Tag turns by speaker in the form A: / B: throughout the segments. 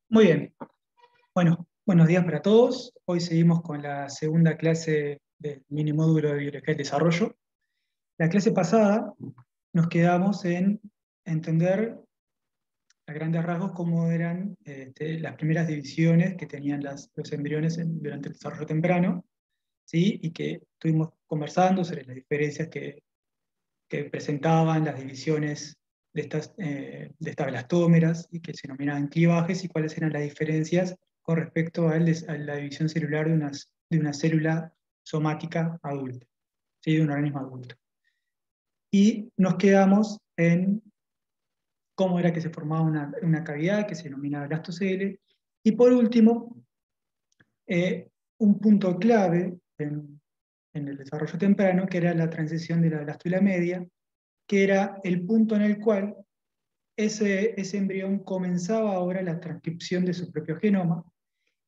A: Muy bien. Bueno, buenos días para todos. Hoy seguimos con la segunda clase del mini módulo de biología del desarrollo. La clase pasada nos quedamos en entender a grandes rasgos cómo eran las primeras divisiones que tenían los embriones durante el desarrollo temprano, ¿sí? Y que estuvimos conversando sobre las diferencias que presentaban las divisiones de estas blastómeras y que se denominaban clivajes y cuáles eran las diferencias con respecto a la división celular de una célula somática adulta, ¿sí? De un organismo adulto. Y nos quedamos en cómo era que se formaba una cavidad que se denomina blastocele. Y por último, un punto clave en el desarrollo temprano, que era la transición de la blástula media, que era el punto en el cual ese embrión comenzaba ahora la transcripción de su propio genoma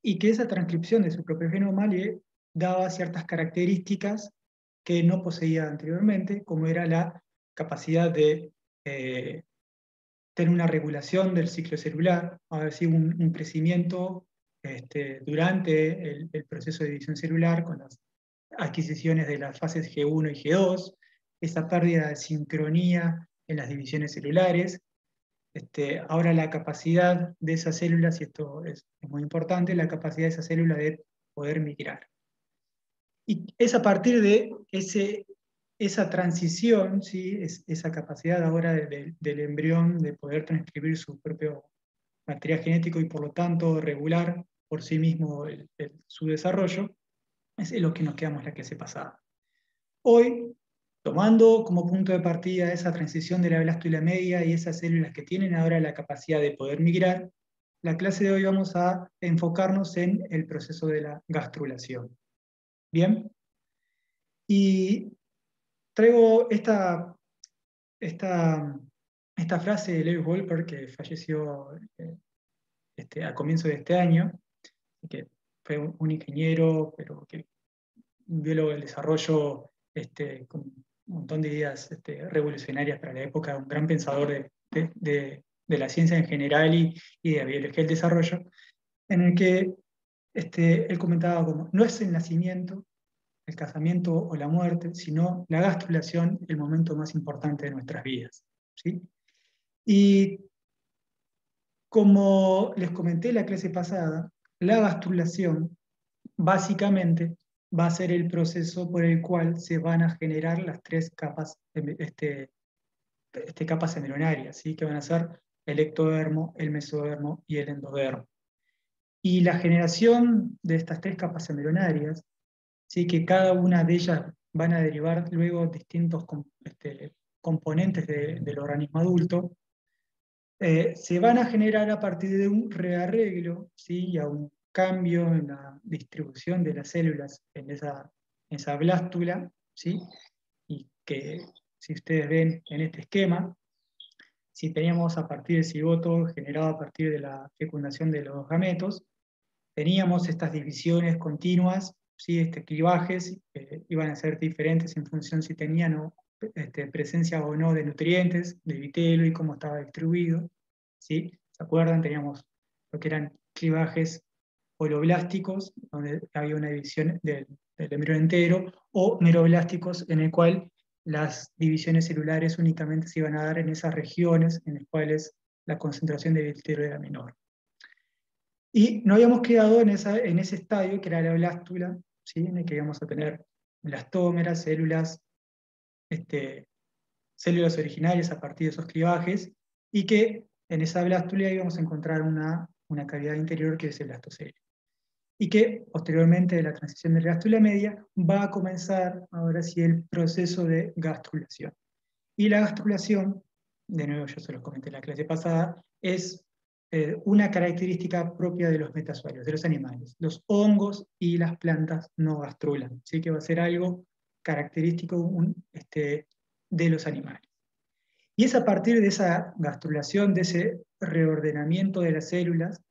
A: y que esa transcripción de su propio genoma le daba ciertas características que no poseía anteriormente, como era la capacidad de tener una regulación del ciclo celular, a ver si un crecimiento durante el proceso de división celular con las adquisiciones de las fases G1 y G2, esa pérdida de sincronía en las divisiones celulares. Ahora la capacidad de esas células, y esto es muy importante, la capacidad de esa célula de poder migrar. Y es a partir de esa transición, ¿sí? Esa capacidad ahora del embrión de poder transcribir su propio material genético y por lo tanto regular por sí mismo su desarrollo, es lo que nos quedamos la clase pasada. Hoy, tomando como punto de partida esa transición de la blástula media y esas células que tienen ahora la capacidad de poder migrar, la clase de hoy vamos a enfocarnos en el proceso de la gastrulación. Bien, y traigo esta, esta frase de Lewis Wolper, que falleció a comienzo de este año, que fue un ingeniero, pero que un biólogo del desarrollo con un montón de ideas revolucionarias para la época, un gran pensador de la ciencia en general y de la biología del desarrollo, en el que él comentaba como, no es el nacimiento, el casamiento o la muerte, sino la gastrulación, el momento más importante de nuestras vidas, ¿sí? Y como les comenté la clase pasada, la gastrulación básicamente va a ser el proceso por el cual se van a generar las tres capas, capas embrionarias, ¿sí? Que van a ser el ectodermo, el mesodermo y el endodermo. Y la generación de estas tres capas embrionarias, ¿sí? Que cada una de ellas van a derivar luego distintos componentes del organismo adulto, se van a generar a partir de un rearreglo, ¿sí? Y a un cambio en la distribución de las células en esa blástula, ¿sí? Y que si ustedes ven en este esquema, si teníamos a partir del cigoto generado a partir de la fecundación de los gametos, teníamos estas divisiones continuas, ¿sí? Clivajes iban a ser diferentes en función si tenían presencia o no de nutrientes, de vitelo y cómo estaba distribuido, ¿sí? ¿Se acuerdan? Teníamos lo que eran clivajes holoblásticos, donde había una división del embrión entero, o meroblásticos, en el cual las divisiones celulares únicamente se iban a dar en esas regiones en las cuales la concentración de vitelo era menor. Y nos habíamos quedado en ese estadio que era la blástula, ¿sí? En el que íbamos a tener blastómeras, este, células originarias a partir de esos clivajes, y que en esa blástula íbamos a encontrar una cavidad interior que es el blastocele. Y que posteriormente de la transición de la blástula media va a comenzar ahora sí el proceso de gastrulación. Y la gastrulación, de nuevo yo se los comenté en la clase pasada, es una característica propia de los metazoarios, de los animales. Los hongos y las plantas no gastrulan, así que va a ser algo característico de los animales. Y es a partir de esa gastrulación, de ese reordenamiento de las células,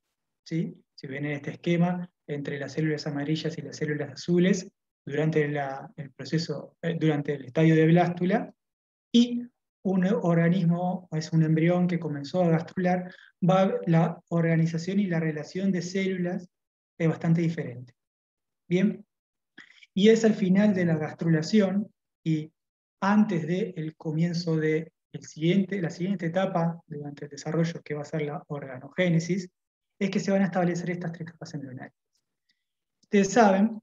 A: ¿sí? Si ven en este esquema, entre las células amarillas y las células azules, durante el proceso, durante el estadio de blástula, y un organismo, es un embrión que comenzó a gastrolar, la organización y la relación de células es bastante diferente. Bien, y es al final de la gastrulación y antes del comienzo de la siguiente etapa durante el desarrollo, que va a ser la organogénesis, es que se van a establecer estas tres capas embrionarias. Ustedes saben,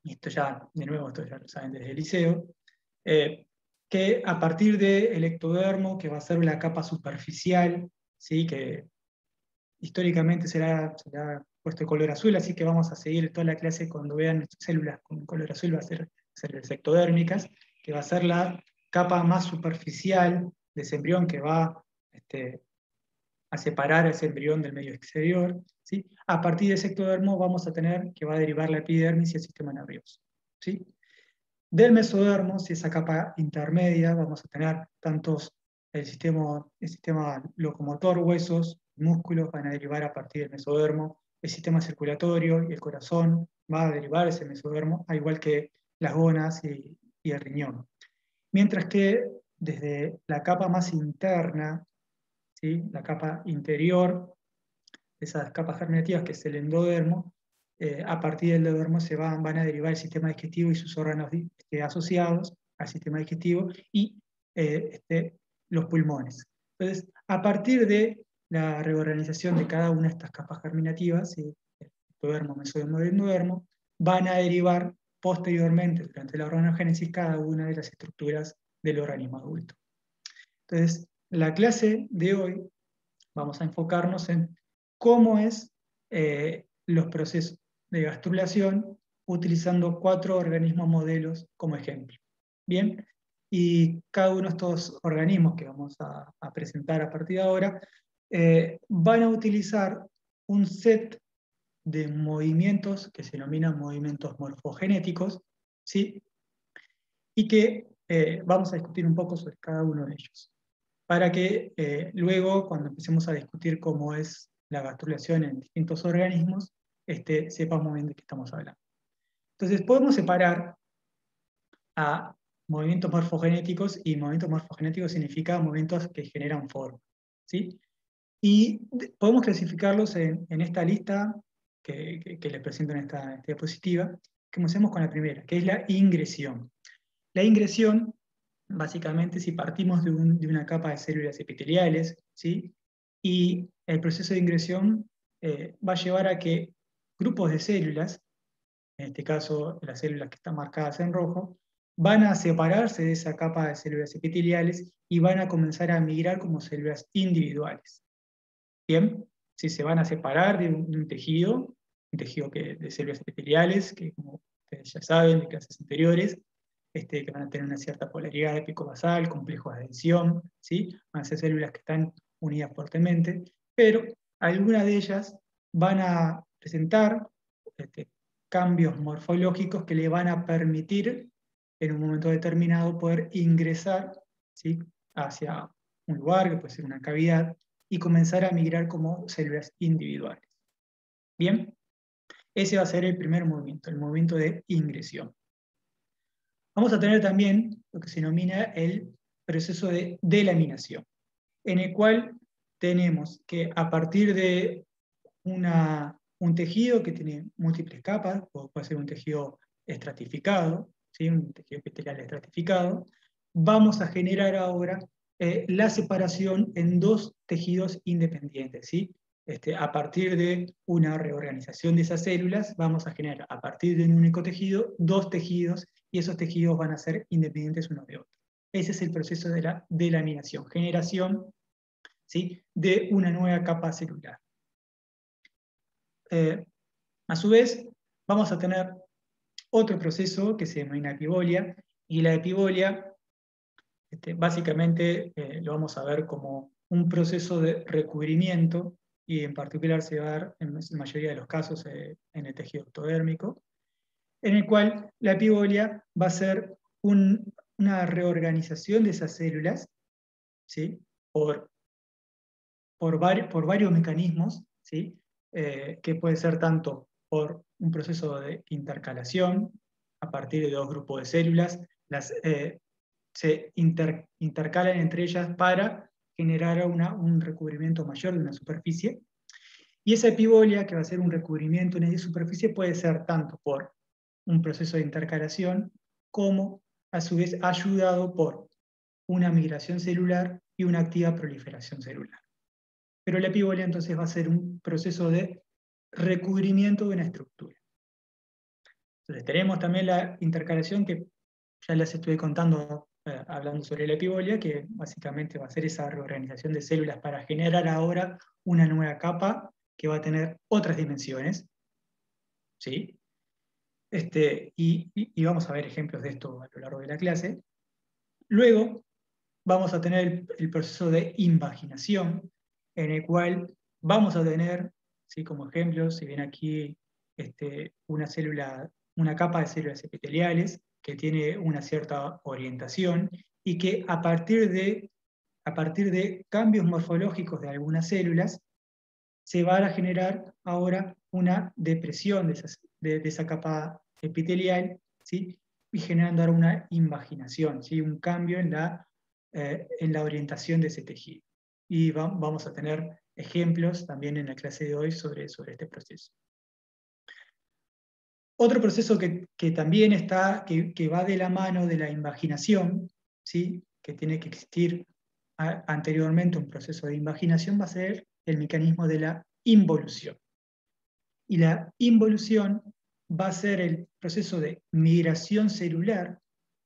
A: y esto ya, de nuevo, esto ya lo saben desde el liceo, que a partir del ectodermo, que va a ser la capa superficial, ¿sí? Que históricamente será puesto de color azul, así que vamos a seguir toda la clase cuando vean células con color azul, va a ser células ectodérmicas, que va a ser la capa más superficial de ese embrión que va a separar a ese embrión del medio exterior. ¿Sí? A partir de ese ectodermo vamos a tener que va a derivar la epidermis y el sistema nervioso. ¿Sí? Del mesodermo, si esa capa intermedia, vamos a tener tantos el sistema locomotor, huesos, músculos van a derivar a partir del mesodermo, el sistema circulatorio y el corazón va a derivar ese mesodermo, al igual que las gónadas y el riñón. Mientras que desde la capa más interna, ¿sí? La capa interior, esas capas germinativas, que es el endodermo, a partir del endodermo van a derivar el sistema digestivo y sus órganos asociados al sistema digestivo y los pulmones. Entonces, a partir de la reorganización de cada una de estas capas germinativas, ¿sí? Ectodermo, mesodermo y endodermo, van a derivar posteriormente, durante la organogénesis, cada una de las estructuras del organismo adulto. Entonces, la clase de hoy vamos a enfocarnos en cómo es los procesos de gastrulación utilizando 4 organismos modelos como ejemplo. Bien, y cada uno de estos organismos que vamos a presentar a partir de ahora van a utilizar un set de movimientos que se denominan movimientos morfogenéticos, ¿sí? Y que vamos a discutir un poco sobre cada uno de ellos, para que luego, cuando empecemos a discutir cómo es la gastrulación en distintos organismos, sepamos bien de qué estamos hablando. Entonces, podemos separar a movimientos morfogenéticos, y movimientos morfogenéticos significa movimientos que generan forma, ¿sí? Y podemos clasificarlos en esta lista que les presento en esta diapositiva. Comencemos con la primera, que es la ingresión. La ingresión, básicamente, si partimos de una capa de células epiteliales, ¿sí? Y el proceso de ingresión va a llevar a que grupos de células, en este caso las células que están marcadas en rojo, van a separarse de esa capa de células epiteliales y van a comenzar a migrar como células individuales. Bien, si se van a separar de un tejido de células epiteliales, que como ustedes ya saben de clases anteriores, que van a tener una cierta polaridad de pico basal, complejos de adhesión, ¿sí? Van a ser células que están unidas fuertemente, pero algunas de ellas van a presentar cambios morfológicos que le van a permitir en un momento determinado poder ingresar, ¿sí? Hacia un lugar, que puede ser una cavidad, y comenzar a migrar como células individuales. Bien, ese va a ser el primer movimiento, el movimiento de ingresión. Vamos a tener también lo que se denomina el proceso de delaminación, en el cual tenemos que a partir de un tejido que tiene múltiples capas, puede ser un tejido estratificado, ¿sí? Un tejido epitelial estratificado, vamos a generar ahora la separación en 2 tejidos independientes, ¿sí? A partir de una reorganización de esas células, vamos a generar a partir de un único tejido 2 tejidos, y esos tejidos van a ser independientes unos de otros. Ese es el proceso de la delaminación, generación, ¿sí? De una nueva capa celular. A su vez, vamos a tener otro proceso que se denomina epibolia, y la epibolia básicamente lo vamos a ver como un proceso de recubrimiento, y en particular se va a dar en la mayoría de los casos en el tejido ectodérmico, en el cual la epibolia va a ser una reorganización de esas células, ¿sí? por varios mecanismos, ¿sí? Que puede ser tanto por un proceso de intercalación a partir de 2 grupos de células. Las se intercalan entre ellas para generar un recubrimiento mayor de una superficie. Y esa epibolia, que va a ser un recubrimiento en esa superficie, puede ser tanto por un proceso de intercalación como, a su vez, ayudado por una migración celular y una activa proliferación celular. Pero la epibolia entonces va a ser un proceso de recubrimiento de una estructura. Entonces tenemos también la intercalación que ya les estuve contando, hablando sobre la epibolia, que básicamente va a ser esa reorganización de células para generar ahora una nueva capa que va a tener otras dimensiones, ¿sí? Y vamos a ver ejemplos de esto a lo largo de la clase. Luego vamos a tener el proceso de invaginación, en el cual vamos a tener, ¿sí? Como ejemplo, si ven aquí una capa de células epiteliales que tiene una cierta orientación y que a partir de cambios morfológicos de algunas células, se va a generar ahora una depresión de esa capa epitelial, ¿sí? Y generando ahora una invaginación, ¿sí? Un cambio en la orientación de ese tejido. Y vamos a tener ejemplos también en la clase de hoy sobre este proceso. Otro proceso que también que va de la mano de la invaginación, ¿sí? Que tiene que existir anteriormente un proceso de invaginación, va a ser el mecanismo de la involución. Y la involución va a ser el proceso de migración celular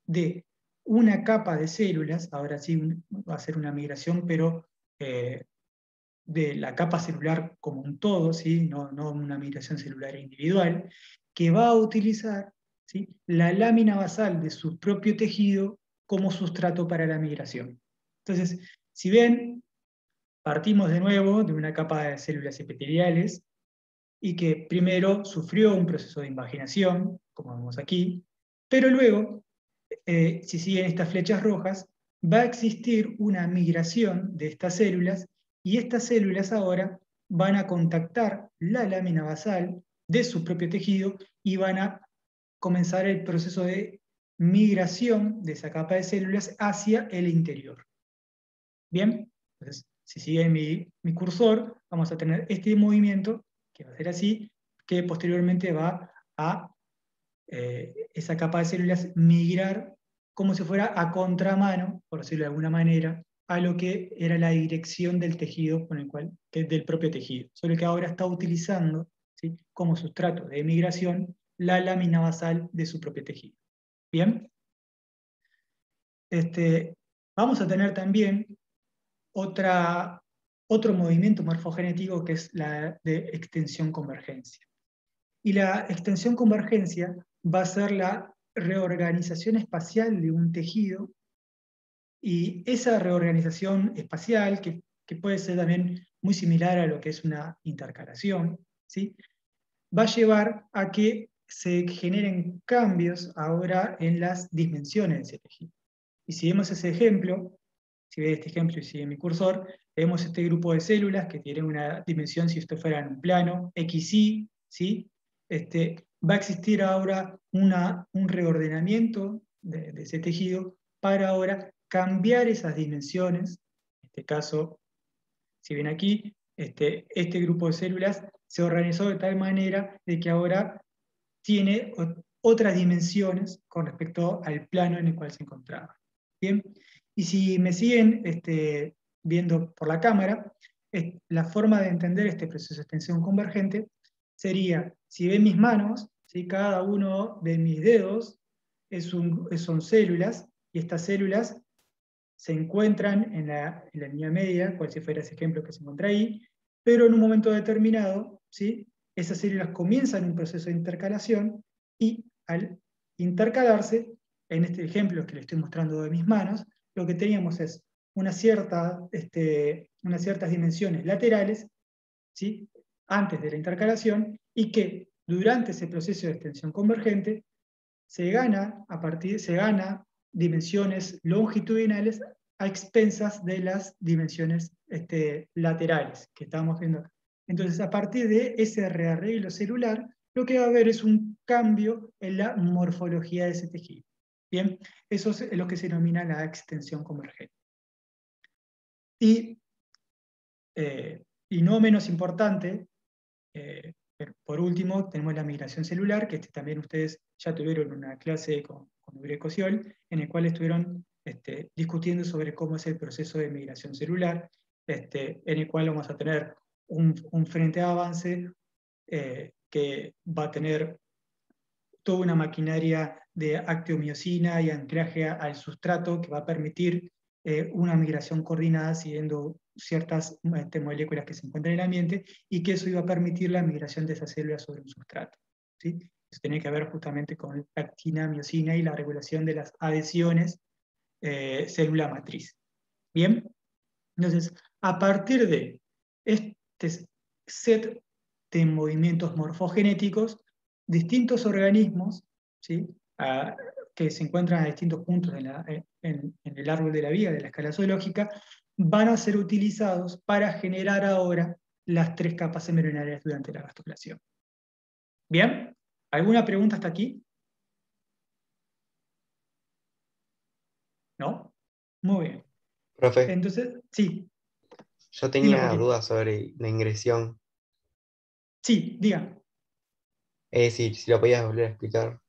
A: de una capa de células, ahora sí va a ser una migración, pero de la capa celular como un todo, ¿sí? No una migración celular individual, que va a utilizar, ¿sí? La lámina basal de su propio tejido como sustrato para la migración. Entonces, si ven, partimos de nuevo de una capa de células epiteliales y que primero sufrió un proceso de invaginación, como vemos aquí, pero luego, si siguen estas flechas rojas, va a existir una migración de estas células y estas células ahora van a contactar la lámina basal de su propio tejido y van a comenzar el proceso de migración de esa capa de células hacia el interior. Bien, entonces, si sigue mi cursor, vamos a tener este movimiento, que va a ser así, que posteriormente va a esa capa de células migrar como si fuera a contramano, por decirlo de alguna manera, a lo que era la dirección del tejido del propio tejido, solo que ahora está utilizando, ¿sí? Como sustrato de migración la lámina basal de su propio tejido. Bien, vamos a tener también otro movimiento morfogenético que es la de extensión-convergencia. Y la extensión-convergencia va a ser la reorganización espacial de un tejido, y esa reorganización espacial, que puede ser también muy similar a lo que es una intercalación, ¿sí? Va a llevar a que se generen cambios ahora en las dimensiones de ese tejido. Y si vemos ese ejemplo, si ve este ejemplo y sigue mi cursor, vemos este grupo de células que tiene una dimensión, si esto fuera en un plano, XY, ¿sí? Va a existir ahora un reordenamiento de ese tejido para ahora cambiar esas dimensiones. En este caso, si ven aquí, este grupo de células se organizó de tal manera de que ahora tiene otras dimensiones con respecto al plano en el cual se encontraba. Bien, y si me siguen viendo por la cámara, la forma de entender este proceso de extensión convergente sería, si ven mis manos, ¿sí? Cada uno de mis dedos son células, y estas células se encuentran en la línea media, cual si fuera ese ejemplo que se encuentra ahí, pero en un momento determinado, ¿sí? Esas células comienzan un proceso de intercalación y al intercalarse, en este ejemplo que le estoy mostrando de mis manos, lo que teníamos es unas ciertas dimensiones laterales, ¿sí? Antes de la intercalación, y que durante ese proceso de extensión convergente se gana dimensiones longitudinales a expensas de las dimensiones laterales que estamos viendo acá. Entonces, a partir de ese rearreglo celular, lo que va a haber es un cambio en la morfología de ese tejido. Bien, eso es lo que se denomina la extensión convergente. Y no menos importante, por último, tenemos la migración celular, que también ustedes ya tuvieron una clase con Ure Cosiol, en el cual estuvieron discutiendo sobre cómo es el proceso de migración celular, en el cual vamos a tener un frente de avance que va a tener toda una maquinaria de actomiosina y anclaje al sustrato que va a permitir una migración coordinada siguiendo ciertas moléculas que se encuentran en el ambiente, y que eso iba a permitir la migración de esas células sobre un sustrato. ¿Sí? Eso tiene que ver justamente con la actina, miosina y la regulación de las adhesiones célula matriz. Bien, entonces, a partir de este set de movimientos morfogenéticos, distintos organismos, ¿sí? Que se encuentran a distintos puntos en el árbol de la vida, de la escala zoológica, van a ser utilizados para generar ahora las 3 capas embrionarias durante la gastrulación. ¿Bien? ¿Alguna pregunta hasta aquí? ¿No? Muy bien.
B: Profe,
A: Entonces, sí,
B: yo
A: dime,
B: tenía
A: Joaquín.
B: dudas sobre la ingresión.
A: Sí, diga.
B: Si lo podías volver a explicar.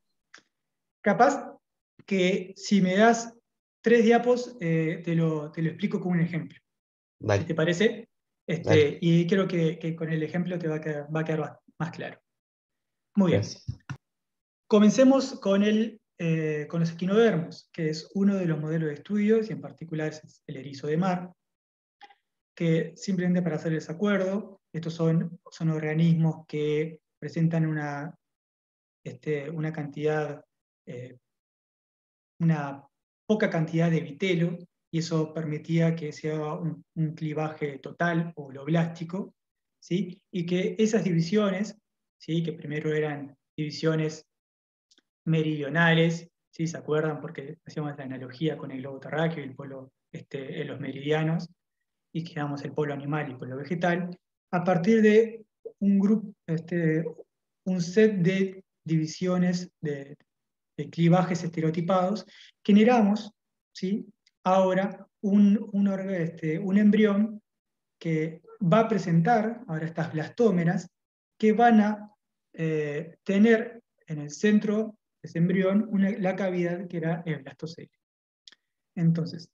A: Capaz que si me das 3 diapos, te lo explico con un ejemplo, si te
B: Dale,
A: parece.
B: dale,
A: Y creo que con el ejemplo te va a quedar más claro. Muy bien.
B: gracias.
A: Comencemos con los equinodermos, que es uno de los modelos de estudios, y en particular es el erizo de mar, que simplemente para hacerles acuerdo, estos son organismos que presentan una cantidad, una poca cantidad de vitelo, y eso permitía que se haga un clivaje total o holoblástico, ¿sí? Y que esas divisiones, ¿sí? Que primero eran divisiones meridionales, ¿sí? ¿Se acuerdan? Porque hacíamos la analogía con el globo terráqueo y el polo en los meridianos, y quedamos el polo animal y el polo vegetal, a partir de un grupo, un set de divisiones de clivajes estereotipados, generamos, ¿sí? Ahora un embrión que va a presentar ahora estas blastómeras que van a tener en el centro de ese embrión la cavidad que era el blastocele. Entonces,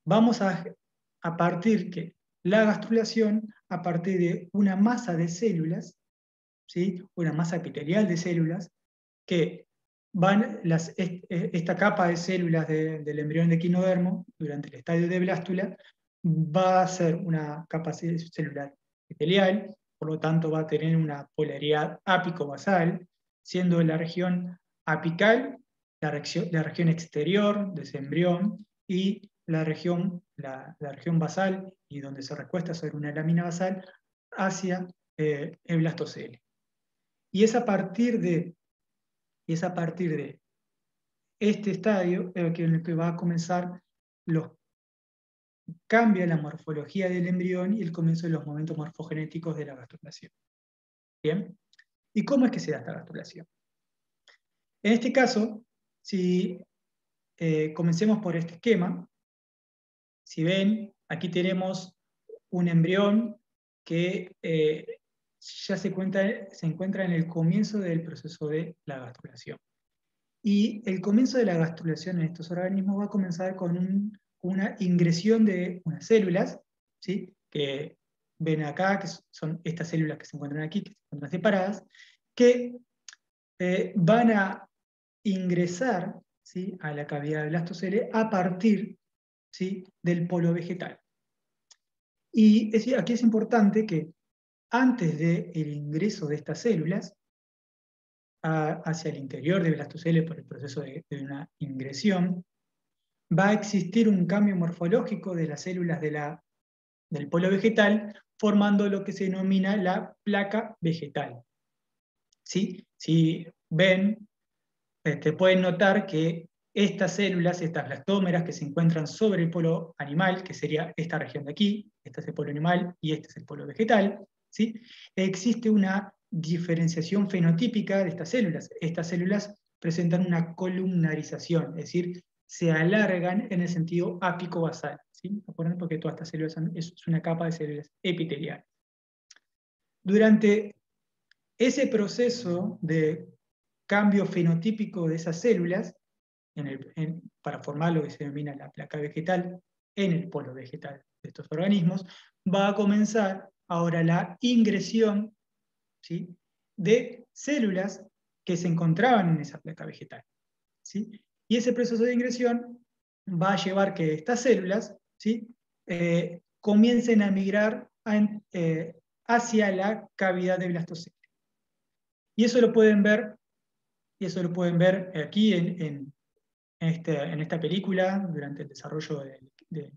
A: vamos a partir que la gastrulación, a partir de una masa de células, ¿sí? Una masa epitelial de células, que esta capa de células del embrión de equinodermo, durante el estadio de blástula, va a ser una capa celular epitelial, por lo tanto va a tener una polaridad ápico-basal, siendo la región apical la región exterior de ese embrión, y la región basal, y donde se recuesta sobre una lámina basal, hacia el blastocele. Y es a partir de este estadio en el que va a comenzar cambia la morfología del embrión y el comienzo de los momentos morfogenéticos de la gastrulación. ¿Bien? ¿Y cómo es que se da esta gastrulación? En este caso, si comencemos por este esquema, si ven, aquí tenemos un embrión que ya se encuentra en el comienzo del proceso de la gastrulación. Y el comienzo de la gastrulación en estos organismos va a comenzar con una ingresión de unas células, ¿sí? Que ven acá, que son estas células que se encuentran aquí, que se encuentran separadas, que van a ingresar, ¿sí? A la cavidad del blastocele a partir, ¿sí? Del polo vegetal. Y aquí es importante que antes del ingreso de estas células hacia el interior del blastocele por el proceso de una ingresión, va a existir un cambio morfológico de las células del polo vegetal, formando lo que se denomina la placa vegetal. ¿Sí? Si ven, pueden notar que estas células, estas blastómeras que se encuentran sobre el polo animal, que sería esta región de aquí, este es el polo animal y este es el polo vegetal, ¿sí? Existe una diferenciación fenotípica de estas células. Estas células presentan una columnarización, es decir, se alargan en el sentido ápico-basal, ¿sí? Porque todas estas células es una capa de células epiteliales. Durante ese proceso de cambio fenotípico de esas células, para formar lo que se denomina la placa vegetal en el polo vegetal de estos organismos, va a comenzar ahora la ingresión, ¿sí?, de células que se encontraban en esa placa vegetal, ¿sí? Y ese proceso de ingresión va a llevar que estas células, ¿sí?, comiencen a migrar hacia la cavidad de blastocele. Y eso lo pueden ver, aquí en esta película, durante el desarrollo de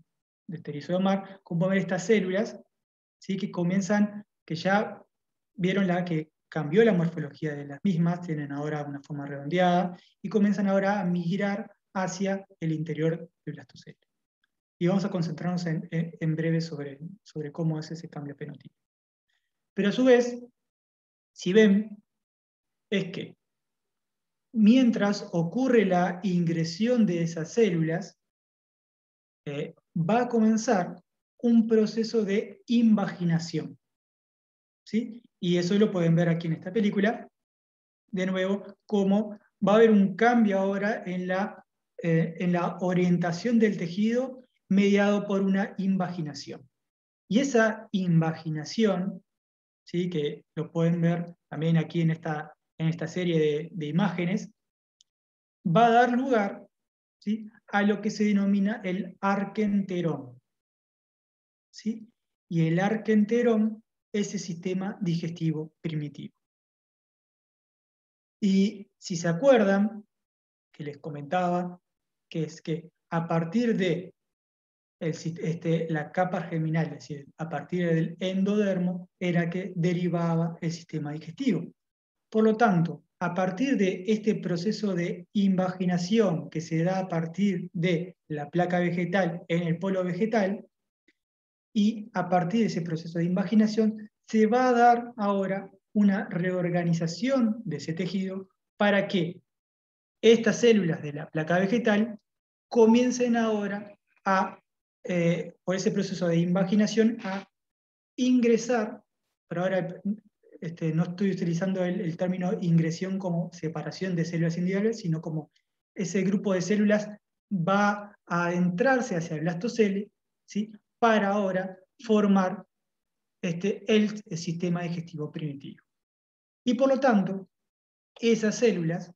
A: este erizo de mar, como ver estas células, ¿sí?, que ya vieron que cambió la morfología de las mismas, tienen ahora una forma redondeada, y comienzan ahora a migrar hacia el interior del blastocele. Y vamos a concentrarnos en breve sobre cómo es ese cambio fenotípico. Pero a su vez, si ven, es que mientras ocurre la ingresión de esas células, va a comenzar un proceso de invaginación, ¿sí? Y eso lo pueden ver aquí en esta película, de nuevo, cómo va a haber un cambio ahora en la orientación del tejido mediado por una invaginación. Y esa invaginación, ¿sí?, que lo pueden ver también aquí en esta serie de imágenes, va a dar lugar, ¿sí?, a lo que se denomina el arquenterón, ¿sí? Y el arquenterón es el sistema digestivo primitivo. Y si se acuerdan, que les comentaba, que es que a partir de la capa germinal, es decir, a partir del endodermo, era que derivaba el sistema digestivo. Por lo tanto, a partir de este proceso de invaginación que se da a partir de la placa vegetal en el polo vegetal, y a partir de ese proceso de invaginación se va a dar ahora una reorganización de ese tejido para que estas células de la placa vegetal comiencen ahora por ese proceso de invaginación, a ingresar, pero ahora no estoy utilizando el término ingresión como separación de células individuales, sino como ese grupo de células va a adentrarse hacia el blastocele, ¿sí?, para ahora formar el sistema digestivo primitivo. Y por lo tanto, esas células,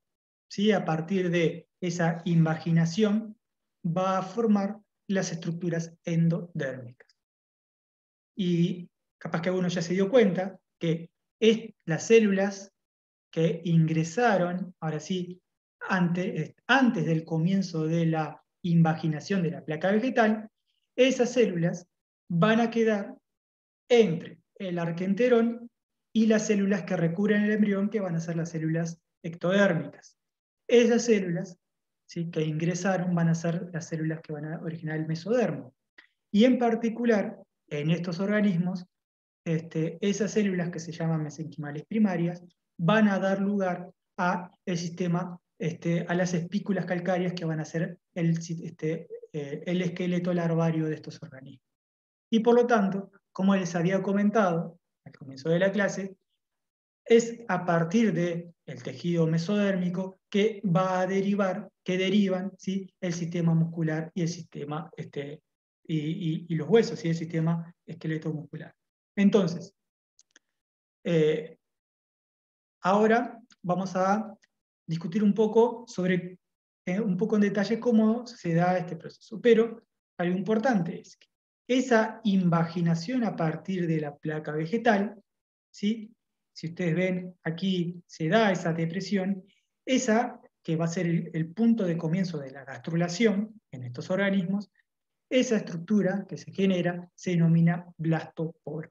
A: ¿sí?, a partir de esa invaginación, va a formar las estructuras endodérmicas. Y capaz que alguno ya se dio cuenta que las células que ingresaron, ahora sí, antes del comienzo de la invaginación de la placa vegetal, esas células van a quedar entre el arquenterón y las células que recubren el embrión, que van a ser las células ectodérmicas. Esas células, ¿sí?, que ingresaron van a ser las células que van a originar el mesodermo. Y en particular, en estos organismos, esas células que se llaman mesenquimales primarias van a dar lugar a el sistema, a las espículas calcáreas que van a ser el esqueleto larvario de estos organismos. Y por lo tanto, como les había comentado al comienzo de la clase, es a partir del tejido mesodérmico que derivan, ¿sí?, el sistema muscular y el sistema y los huesos, ¿sí?, el sistema esqueleto muscular. Entonces, ahora vamos a discutir un poco un poco en detalle cómo se da este proceso. Pero algo importante es que esa invaginación a partir de la placa vegetal, ¿sí?, si ustedes ven aquí se da esa depresión, esa que va a ser el punto de comienzo de la gastrulación en estos organismos, esa estructura que se genera se denomina blastoporo,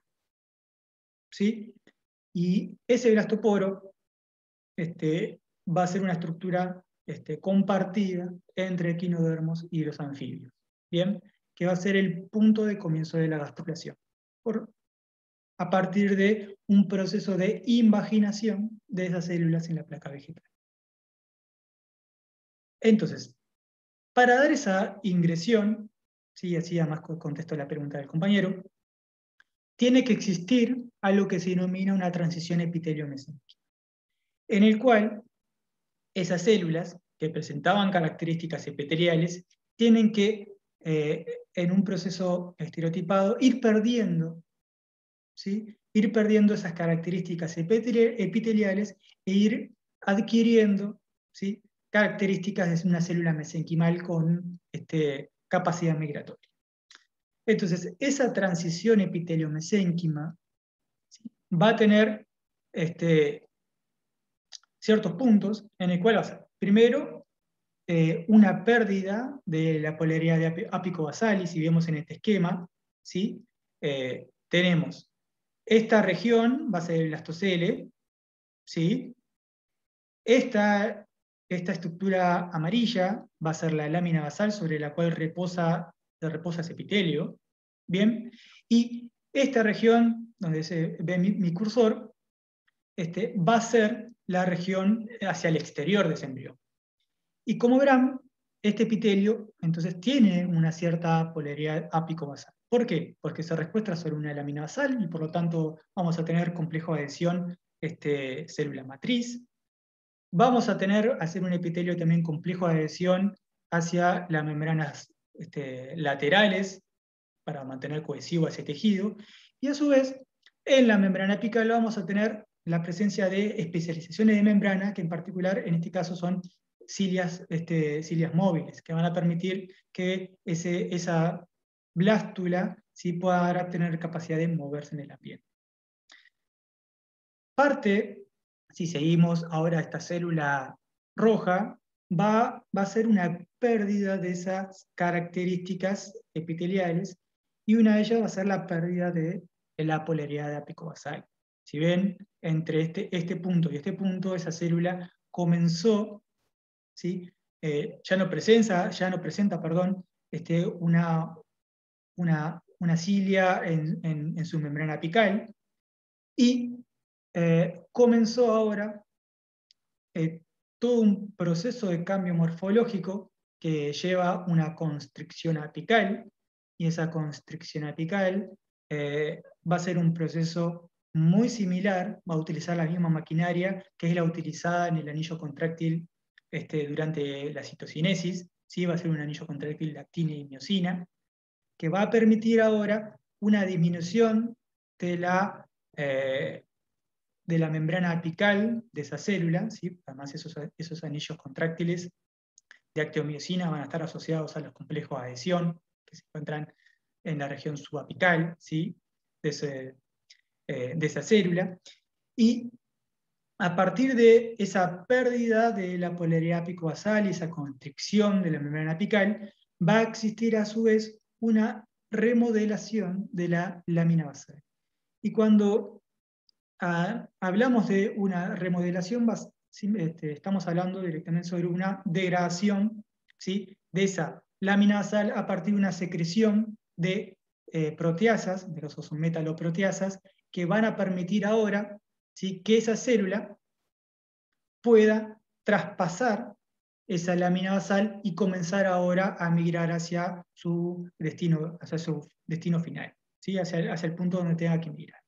A: ¿sí? Y ese blastoporo va a ser una estructura compartida entre equinodermos y los anfibios, ¿bien? Que va a ser el punto de comienzo de la gastrulación, a partir de un proceso de invaginación de esas células en la placa vegetal. Entonces, para dar esa ingresión, ¿sí? Así además contesto la pregunta del compañero, tiene que existir algo que se denomina una transición epitelio-mesénquica, en el cual esas células que presentaban características epiteliales tienen que, en un proceso estereotipado, ir perdiendo, ¿sí? Ir perdiendo esas características epiteliales e ir adquiriendo, ¿sí? Características de una célula mesenquimal con capacidad migratoria. Entonces, esa transición epitelio-mesénquima, ¿sí? Va a tener ciertos puntos en el cual va a ser, primero, una pérdida de la polaridad de ápico-basal, y si vemos en este esquema, ¿sí? Tenemos esta región, va a ser el blastocele, ¿sí? Esta estructura amarilla va a ser la lámina basal sobre la cual reposa ese epitelio, ¿bien? Y esta región, donde se ve mi cursor, va a ser la región hacia el exterior de ese embrión. Y como verán, este epitelio entonces tiene una cierta polaridad ápico-basal. ¿Por qué? Porque se recuestra sobre una lámina basal y por lo tanto vamos a tener complejo de adhesión célula matriz. Vamos a hacer un epitelio también complejo de adhesión hacia las membranas laterales para mantener cohesivo ese tejido. Y a su vez, en la membrana apical vamos a tener la presencia de especializaciones de membrana, que en particular en este caso son cilias móviles, que van a permitir que esa blástula sí pueda tener capacidad de moverse en el ambiente. Parte, si seguimos ahora esta célula roja, va a ser una pérdida de esas características epiteliales, y una de ellas va a ser la pérdida de la polaridad de ápico-basal. Si ven, entre este punto y este punto, esa célula comenzó, ¿sí? Ya no presenta, perdón, una cilia en su membrana apical, y comenzó ahora todo un proceso de cambio morfológico que lleva una constricción apical, y esa constricción apical va a ser un proceso muy similar, va a utilizar la misma maquinaria que es la utilizada en el anillo contráctil durante la citocinesis, ¿sí? Va a ser un anillo contráctil de actina y miosina, que va a permitir ahora una disminución de la membrana apical de esa célula, ¿sí? Además esos anillos contráctiles de actiomiosina van a estar asociados a los complejos de adhesión que se encuentran en la región subapical, ¿sí? de esa célula. Y a partir de esa pérdida de la polaridad apico-basal y esa constricción de la membrana apical, va a existir a su vez una remodelación de la lámina basal. Y cuando hablamos de una remodelación, estamos hablando directamente sobre una degradación, ¿sí? De esa lámina basal a partir de una secreción de proteasas, de los ozometaloproteasas, que van a permitir ahora, ¿sí? Que esa célula pueda traspasar esa lámina basal y comenzar ahora a migrar hacia su destino final, ¿sí? Hacia el punto donde tenga que migrar.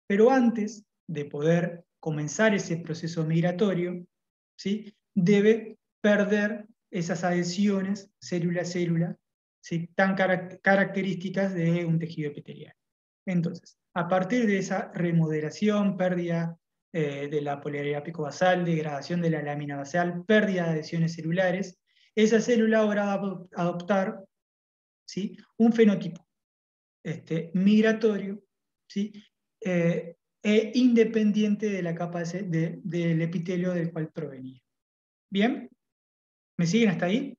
A: Pero antes de poder comenzar ese proceso migratorio, ¿sí? Debe perder esas adhesiones célula a célula, ¿sí? Tan características de un tejido epitelial. Entonces, a partir de esa remodelación, pérdida de la polaridad ápico-basal, degradación de la lámina basal, pérdida de adhesiones celulares, esa célula ahora va a adoptar, ¿sí? Un fenotipo migratorio, ¿sí? E independiente de la capa del epitelio del cual provenía. ¿Bien? ¿Me siguen hasta ahí?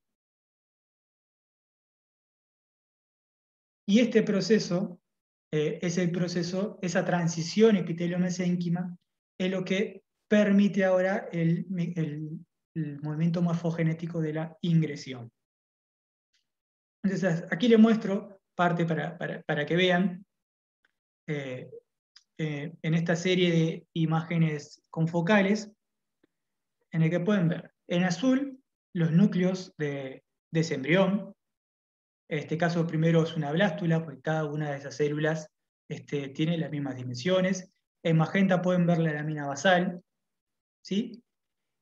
A: Y este proceso es el proceso, esa transición epitelio-mesénquima, es lo que permite ahora el movimiento morfogenético de la ingresión. Entonces, aquí les muestro parte para que vean en esta serie de imágenes confocales, en el que pueden ver en azul los núcleos de ese embrión. En este caso, primero es una blástula, porque cada una de esas células tiene las mismas dimensiones. En magenta pueden ver la lámina basal, ¿sí?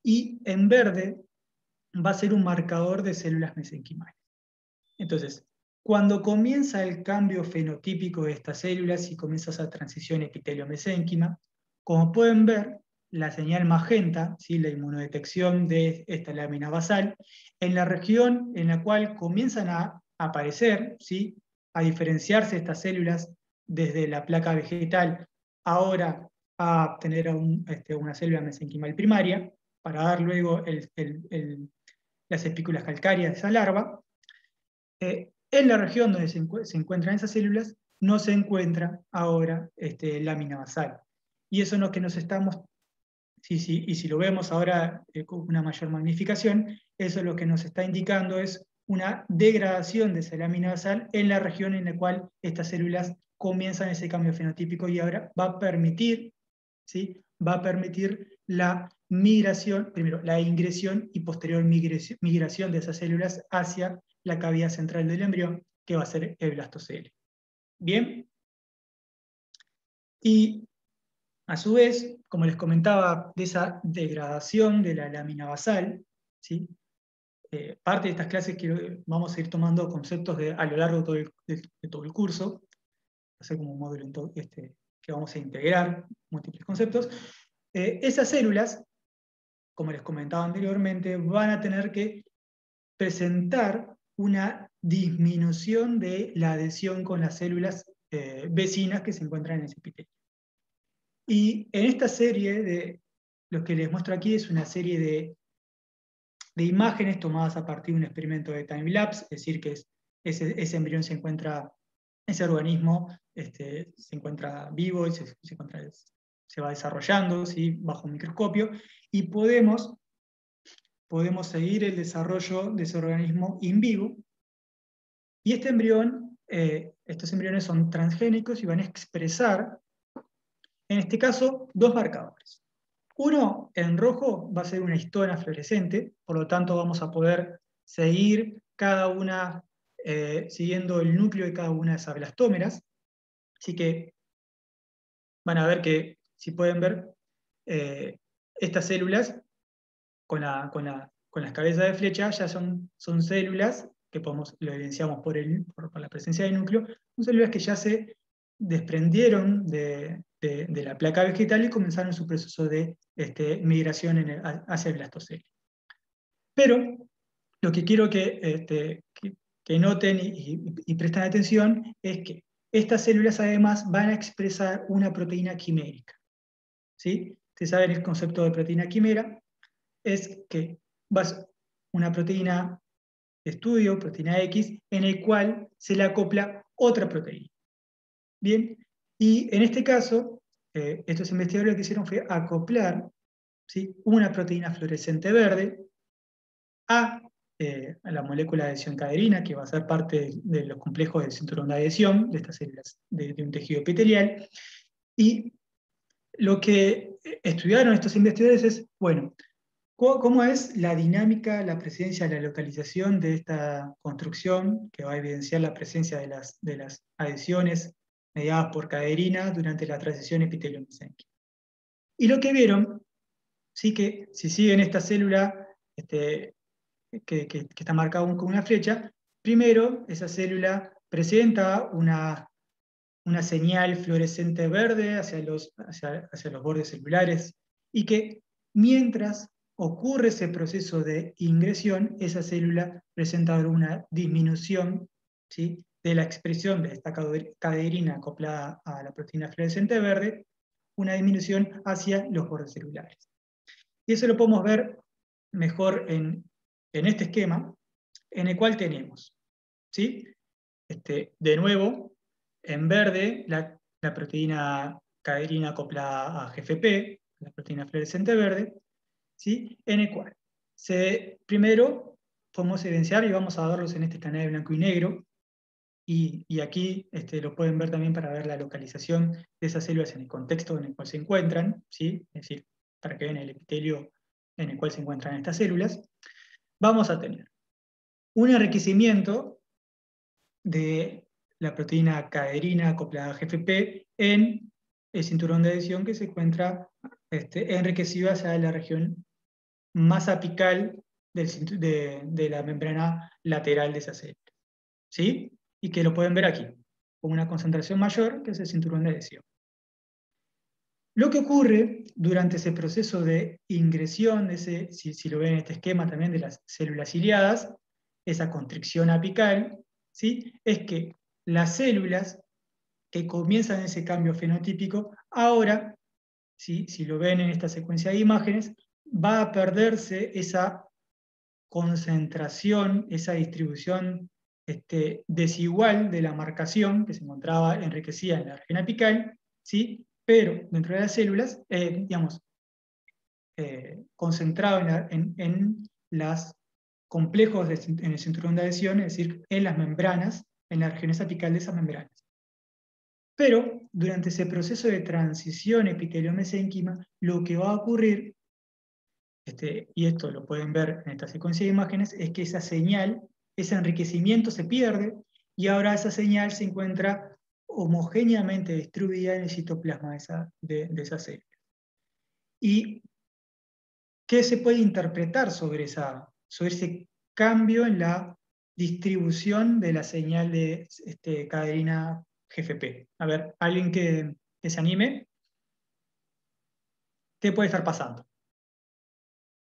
A: Y en verde va a ser un marcador de células mesenquimales. Entonces, cuando comienza el cambio fenotípico de estas células y comienza esa transición epitelio-mesénquima, como pueden ver, la señal magenta, ¿sí?, la inmunodetección de esta lámina basal, en la región en la cual comienzan a aparecer, ¿sí?, a diferenciarse estas células desde la placa vegetal, ahora a tener una célula mesenquimal primaria, para dar luego las espículas calcáreas de esa larva. En la región donde se encuentran esas células no se encuentra ahora lámina basal. Y eso es lo que nos estamos, y si lo vemos ahora con una mayor magnificación, eso lo que nos está indicando es una degradación de esa lámina basal en la región en la cual estas células comienzan ese cambio fenotípico, y ahora va a permitir, ¿sí?, va a permitir la migración, primero la ingresión y posterior migración de esas células hacia la cavidad central del embrión, que va a ser el blastocele. Bien. Y a su vez, como les comentaba, de esa degradación de la lámina basal, ¿sí?, parte de estas clases vamos a ir tomando conceptos a lo largo de todo el curso, va a ser como un módulo que vamos a integrar múltiples conceptos. Esas células, como les comentaba anteriormente, van a tener que presentar una disminución de la adhesión con las células vecinas que se encuentran en ese epitelio. Y en esta serie, lo que les muestro aquí es una serie de imágenes tomadas a partir de un experimento de time-lapse, es decir, que ese embrión ese organismo se encuentra vivo y se va desarrollando, ¿sí?, bajo un microscopio, y podemos seguir el desarrollo de ese organismo in vivo. Y estos embriones son transgénicos y van a expresar, en este caso, dos marcadores. Uno, en rojo, va a ser una histona fluorescente, por lo tanto vamos a poder seguir siguiendo el núcleo de cada una de esas blastómeras. Así que van a ver que, si pueden ver, estas células con las cabezas de flecha ya son células que lo evidenciamos por la presencia del núcleo, son células que ya se desprendieron de la placa vegetal y comenzaron su proceso de migración hacia el blastocele. Pero lo que quiero que noten y presten atención es que estas células además van a expresar una proteína quimérica, ¿sí? Ustedes saben el concepto de proteína quimera, es que vas una proteína de estudio, proteína X, en el cual se le acopla otra proteína. Bien, y en este caso, estos investigadores lo que hicieron fue acoplar, ¿sí?, una proteína fluorescente verde a la molécula de adhesión caderina, que va a ser parte de los complejos del cinturón de adhesión de estas células de un tejido epitelial. Y lo que estudiaron estos investigadores es, bueno, ¿cómo es la dinámica, la presencia, la localización de esta construcción que va a evidenciar la presencia de las adhesiones mediadas por caderina durante la transición epitelio-mesénquica? Y lo que vieron, sí, que si siguen esta célula que está marcada con una flecha, primero esa célula presenta una señal fluorescente verde hacia los bordes celulares, y que mientras ocurre ese proceso de ingresión, esa célula presenta una disminución, ¿sí?, de la expresión de esta caderina acoplada a la proteína fluorescente verde, una disminución hacia los bordes celulares. Y eso lo podemos ver mejor en este esquema, en el cual tenemos, ¿sí?, de nuevo, en verde, la proteína caderina acoplada a GFP, la proteína fluorescente verde, ¿sí?, en el cual primero podemos evidenciar, y vamos a verlos en este escáner de blanco y negro, y aquí lo pueden ver también para ver la localización de esas células en el contexto en el cual se encuentran, ¿sí?, es decir, para que vean el epitelio en el cual se encuentran estas células. vamos a tener un enriquecimiento de la proteína caderina acoplada a GFP en el cinturón de adhesión que se encuentra enriquecido hacia la región más apical de la membrana lateral de esa célula. ¿Sí? Y que lo pueden ver aquí, con una concentración mayor, que es el cinturón de adhesión. Lo que ocurre durante ese proceso de ingresión, si lo ven en este esquema también de las células ciliadas, esa constricción apical, ¿sí? Es que las células que comienzan ese cambio fenotípico, ahora, ¿sí? Si lo ven en esta secuencia de imágenes, va a perderse esa concentración, esa distribución desigual de la marcación que se encontraba enriquecida en la región apical, ¿sí? Pero dentro de las células, digamos, concentrado en los complejos en el cinturón de adhesión, es decir, en las membranas, en las regiones apicales de esas membranas. Pero durante ese proceso de transición epitelio-mesénquima, lo que va a ocurrir, y esto lo pueden ver en esta secuencia de imágenes, es que esa señal, ese enriquecimiento se pierde y ahora esa señal se encuentra homogéneamente distribuida en el citoplasma de esa célula. ¿Y qué se puede interpretar sobre ese cambio en la distribución de la señal de caderina GFP? A ver, alguien que se anime, ¿qué puede estar pasando?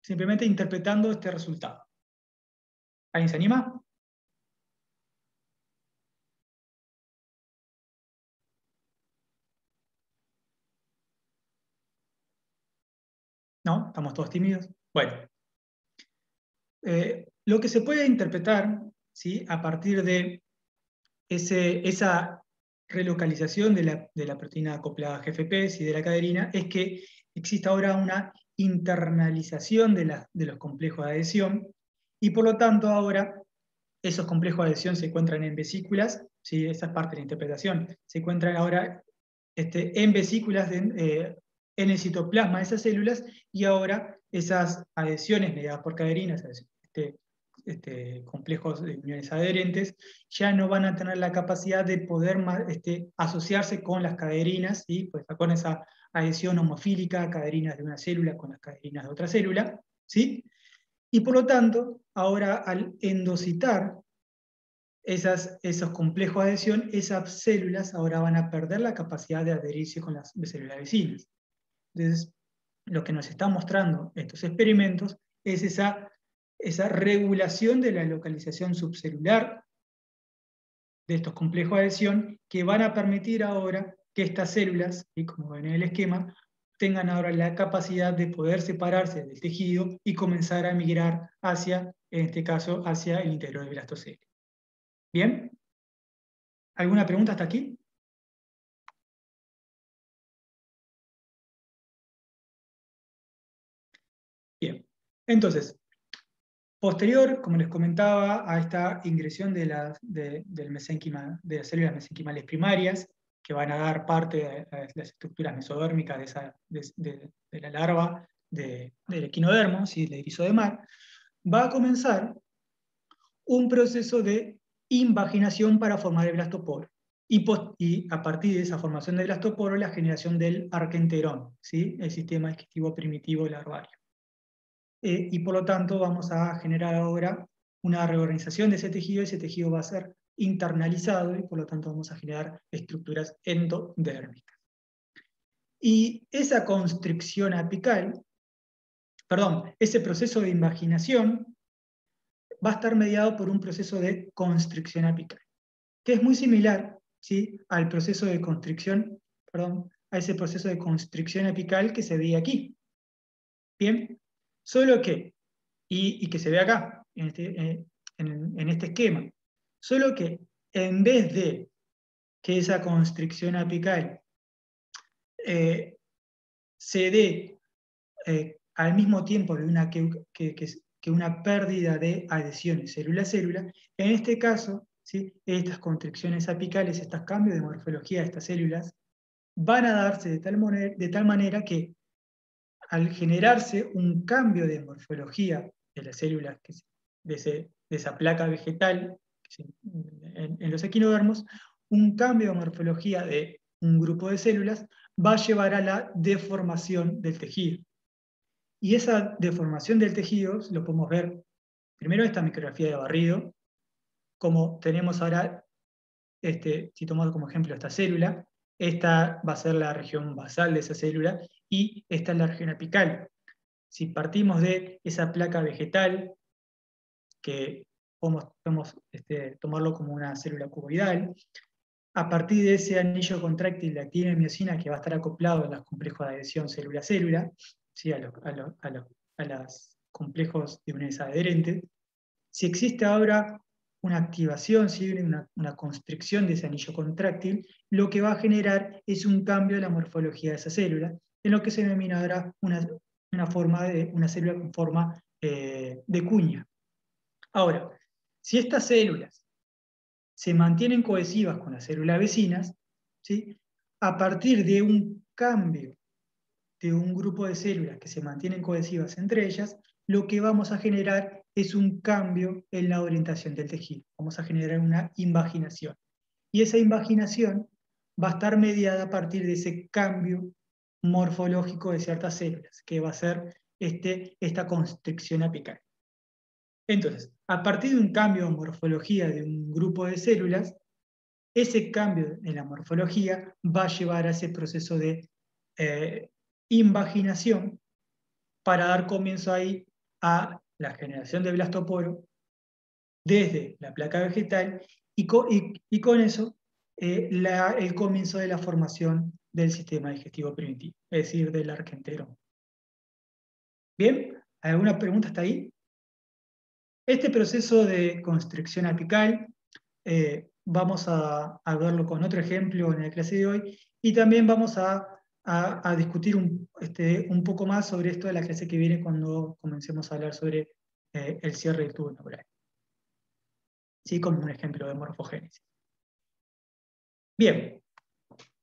A: Simplemente interpretando este resultado. ¿Alguien se anima? ¿No? ¿Estamos todos tímidos? Bueno, lo que se puede interpretar, ¿sí? A partir de esa relocalización de la proteína acoplada a GFP y de la caderina, es que existe ahora una internalización de los complejos de adhesión y por lo tanto ahora esos complejos de adhesión se encuentran en vesículas, ¿sí? Esa es parte de la interpretación, se encuentran ahora en vesículas en el citoplasma de esas células y ahora esas adhesiones mediadas por caderinas, complejos de uniones adherentes, ya no van a tener la capacidad de poder asociarse con las caderinas, ¿sí? Pues con esa adhesión homofílica, caderinas de una célula con las caderinas de otra célula, ¿sí? Y por lo tanto, ahora al endocitar esos complejos de adhesión, esas células ahora van a perder la capacidad de adherirse con las células vecinas. Entonces, lo que nos están mostrando estos experimentos es esa regulación de la localización subcelular de estos complejos de adhesión que van a permitir ahora que estas células, y como ven en el esquema, tengan ahora la capacidad de poder separarse del tejido y comenzar a migrar hacia, en este caso, hacia el interior del blastocele. ¿Bien? ¿Alguna pregunta hasta aquí? Bien. Entonces, posterior, como les comentaba, a esta ingresión del mesénquima, de las células mesenquimales primarias, que van a dar parte a las estructuras mesodérmicas de la larva del equinodermo, ¿sí? El erizo de mar, va a comenzar un proceso de invaginación para formar el blastoporo. Y a partir de esa formación del blastoporo, la generación del arquenterón, ¿sí? El sistema digestivo primitivo larvario. Y por lo tanto vamos a generar ahora una reorganización de ese tejido va a ser internalizado y por lo tanto vamos a generar estructuras endodérmicas. Y esa constricción apical, perdón, ese proceso de invaginación va a estar mediado por un proceso de constricción apical, que es muy similar, ¿sí? Al proceso de constricción, perdón, a ese proceso de constricción apical que se ve aquí. Bien, solo que, y que se ve acá, en este esquema, solo que en vez de que esa constricción apical se dé al mismo tiempo de que una pérdida de adhesiones célula a célula, en este caso, ¿sí? Estas constricciones apicales, estos cambios de morfología de estas células, van a darse de tal manera que al generarse un cambio de morfología de las células de esa placa vegetal en los equinodermos, un cambio de morfología de un grupo de células va a llevar a la deformación del tejido. Y esa deformación del tejido lo podemos ver primero en esta micrografía de barrido, como tenemos ahora, si tomamos como ejemplo esta célula, esta va a ser la región basal de esa célula y esta es la región apical. Si partimos de esa placa vegetal, que podemos tomarlo como una célula cuboidal, a partir de ese anillo contráctil de actina y miosina que va a estar acoplado a los complejos de adhesión célula-célula, ¿sí? a los complejos de unidades adherentes, si existe ahora una activación, ¿sí? una constricción de ese anillo contráctil, lo que va a generar es un cambio de la morfología de esa célula, en lo que se denomina ahora una célula con forma de cuña. Ahora, si estas células se mantienen cohesivas con las células vecinas, ¿sí? A partir de un cambio de un grupo de células que se mantienen cohesivas entre ellas, lo que vamos a generar es un cambio en la orientación del tejido. Vamos a generar una invaginación. Y esa invaginación va a estar mediada a partir de ese cambio morfológico de ciertas células, que va a ser esta constricción apical. Entonces, a partir de un cambio de morfología de un grupo de células, ese cambio en la morfología va a llevar a ese proceso de invaginación para dar comienzo ahí a la generación de blastoporo desde la placa vegetal y con eso el comienzo de la formación del sistema digestivo primitivo, es decir, del arquenterón. ¿Bien? ¿Alguna pregunta hasta ahí? Este proceso de constricción apical vamos a verlo con otro ejemplo en la clase de hoy y también vamos a discutir un poco más sobre esto de la clase que viene cuando comencemos a hablar sobre el cierre del tubo neural. ¿Sí? Como un ejemplo de morfogénesis. Bien,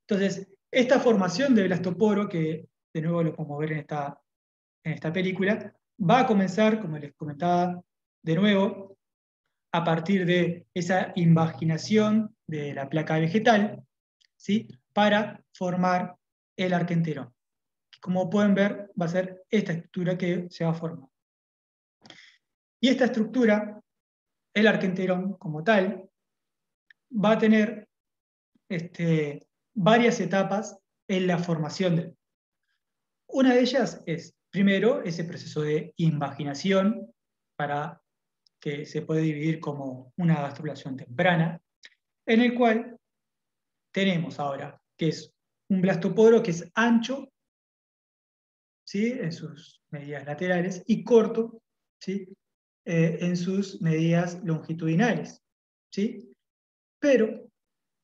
A: entonces, esta formación de blastoporo, que de nuevo lo podemos ver en esta película, va a comenzar, como les comentaba de nuevo, a partir de esa invaginación de la placa vegetal, ¿sí? Para formar el arquenterón. Como pueden ver, va a ser esta estructura que se va a formar. Y esta estructura, el arquenterón como tal, va a tener varias etapas en la formación de. Una de ellas es, primero, ese proceso de invaginación, para que se puede dividir como una gastrulación temprana, en el cual tenemos ahora que es un blastoporo que es ancho, ¿sí? En sus medidas laterales, y corto, ¿sí? En sus medidas longitudinales, ¿sí? Pero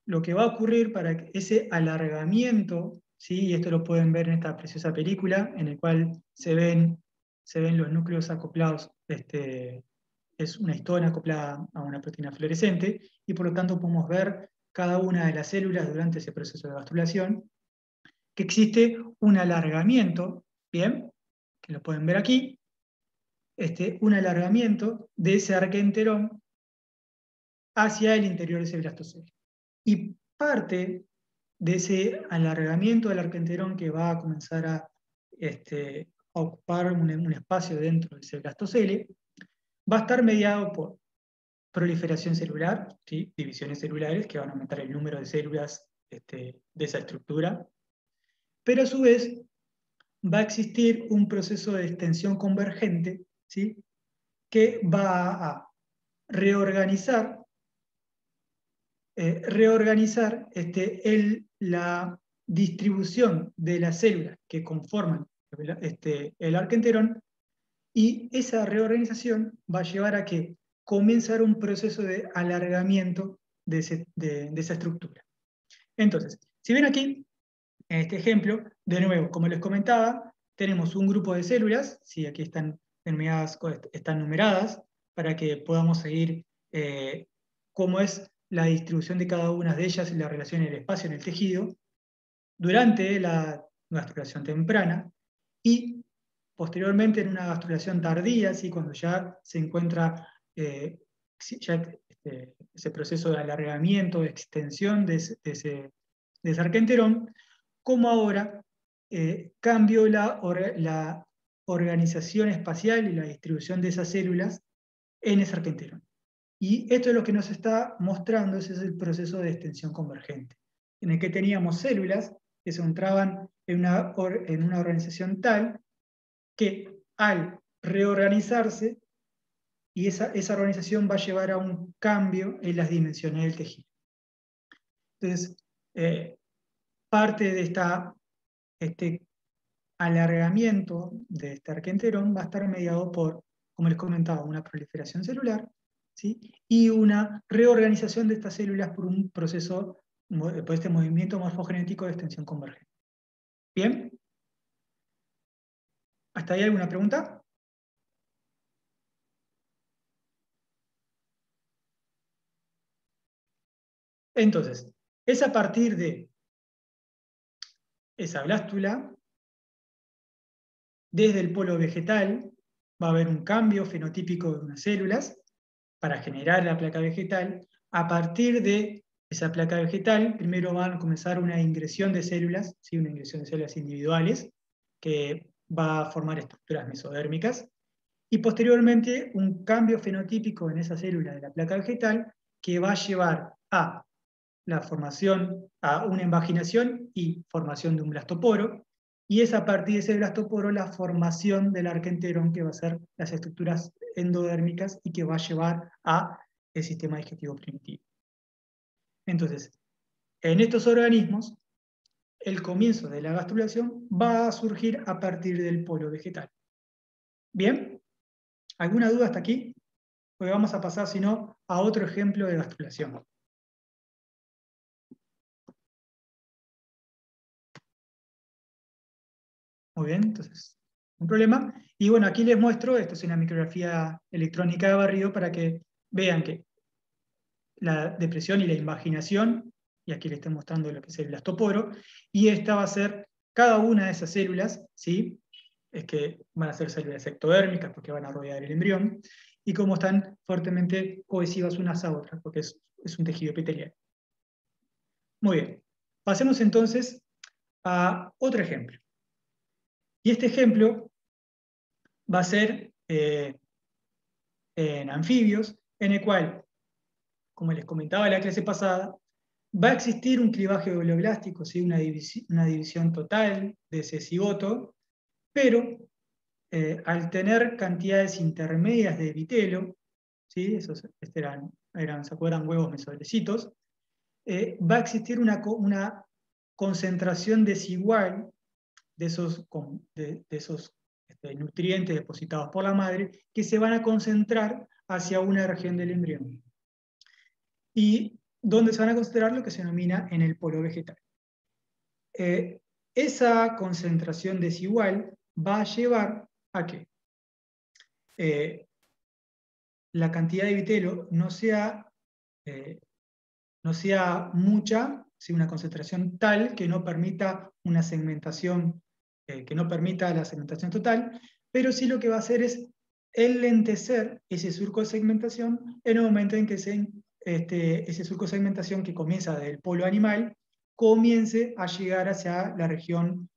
A: lo que va a ocurrir para que ese alargamiento, ¿sí? Y esto lo pueden ver en esta preciosa película, en el cual se ven los núcleos acoplados, es una histona acoplada a una proteína fluorescente, y por lo tanto podemos ver cada una de las células durante ese proceso de gastrulación, que existe un alargamiento, ¿bien? Que lo pueden ver aquí, un alargamiento de ese arquenterón hacia el interior de ese blastocele. Y parte de ese alargamiento del arquenterón que va a comenzar a ocupar un espacio dentro de ese blastocele, va a estar mediado por proliferación celular, ¿sí? Divisiones celulares que van a aumentar el número de células de esa estructura, pero a su vez va a existir un proceso de extensión convergente, ¿sí? Que va a reorganizar la distribución de las células que conforman el arquenterón, y esa reorganización va a llevar a que comience a haber un proceso de alargamiento de esa estructura. Entonces, si ven aquí, en este ejemplo, de nuevo, como les comentaba, tenemos un grupo de células, ¿sí? Aquí están numeradas, para que podamos seguir cómo es la distribución de cada una de ellas y la relación en el espacio, en el tejido, durante la gastrulación temprana, y posteriormente en una gastrulación tardía, ¿sí? Cuando ya se encuentra ese proceso de alargamiento, de extensión de ese arquenterón, como ahora cambio la organización espacial y la distribución de esas células en ese arquenterón. Y esto es lo que nos está mostrando, ese es el proceso de extensión convergente, en el que teníamos células que se encontraban en una organización tal que al reorganizarse, y esa organización va a llevar a un cambio en las dimensiones del tejido. Entonces, parte de este alargamiento de este arquenterón va a estar mediado por, como les comentaba, una proliferación celular, ¿sí? Y una reorganización de estas células por un proceso, por este movimiento morfogenético de extensión convergente. ¿Bien? ¿Hasta ahí alguna pregunta? Entonces, es a partir de esa blástula, desde el polo vegetal, va a haber un cambio fenotípico de unas células para generar la placa vegetal. A partir de esa placa vegetal, primero van a comenzar una ingresión de células, ¿sí? Una ingresión de células individuales, que va a formar estructuras mesodérmicas, y posteriormente un cambio fenotípico en esa célula de la placa vegetal que va a llevar a la formación, a una invaginación y formación de un blastoporo, y es a partir de ese blastoporo la formación del arquenterón, que va a ser las estructuras endodérmicas y que va a llevar a el sistema digestivo primitivo. Entonces, en estos organismos, el comienzo de la gastrulación va a surgir a partir del polo vegetal. ¿Bien? ¿Alguna duda hasta aquí? Pues vamos a pasar, si no, a otro ejemplo de gastrulación. Muy bien, entonces, un problema. Y bueno, aquí les muestro, esto es una micrografía electrónica de barrido para que vean que la depresión y la invaginación, y aquí les estoy mostrando lo que es el blastoporo, y esta va a ser cada una de esas células, ¿sí? Es que van a ser células ectodérmicas porque van a rodear el embrión, y como están fuertemente cohesivas unas a otras, porque es un tejido epitelial. Muy bien, pasemos entonces a otro ejemplo. Y este ejemplo va a ser en anfibios, en el cual, como les comentaba en la clase pasada, va a existir un clivaje obloblástico, ¿sí? Una división total de ese cigoto, pero al tener cantidades intermedias de epitelio, ¿sí? Esos ¿se acuerdan? Huevos mesodecitos, va a existir una concentración desigual de esos nutrientes depositados por la madre, que se van a concentrar hacia una región del embrión. Y donde se van a concentrar lo que se denomina en el polo vegetal. Esa concentración desigual va a llevar a que la cantidad de epitelio no sea mucha, ¿sí? Una concentración tal que no permita una segmentación, que no permita la segmentación total, pero sí lo que va a hacer es enlentecer ese surco de segmentación en el momento en que ese surco de segmentación que comienza del polo animal comience a llegar hacia la región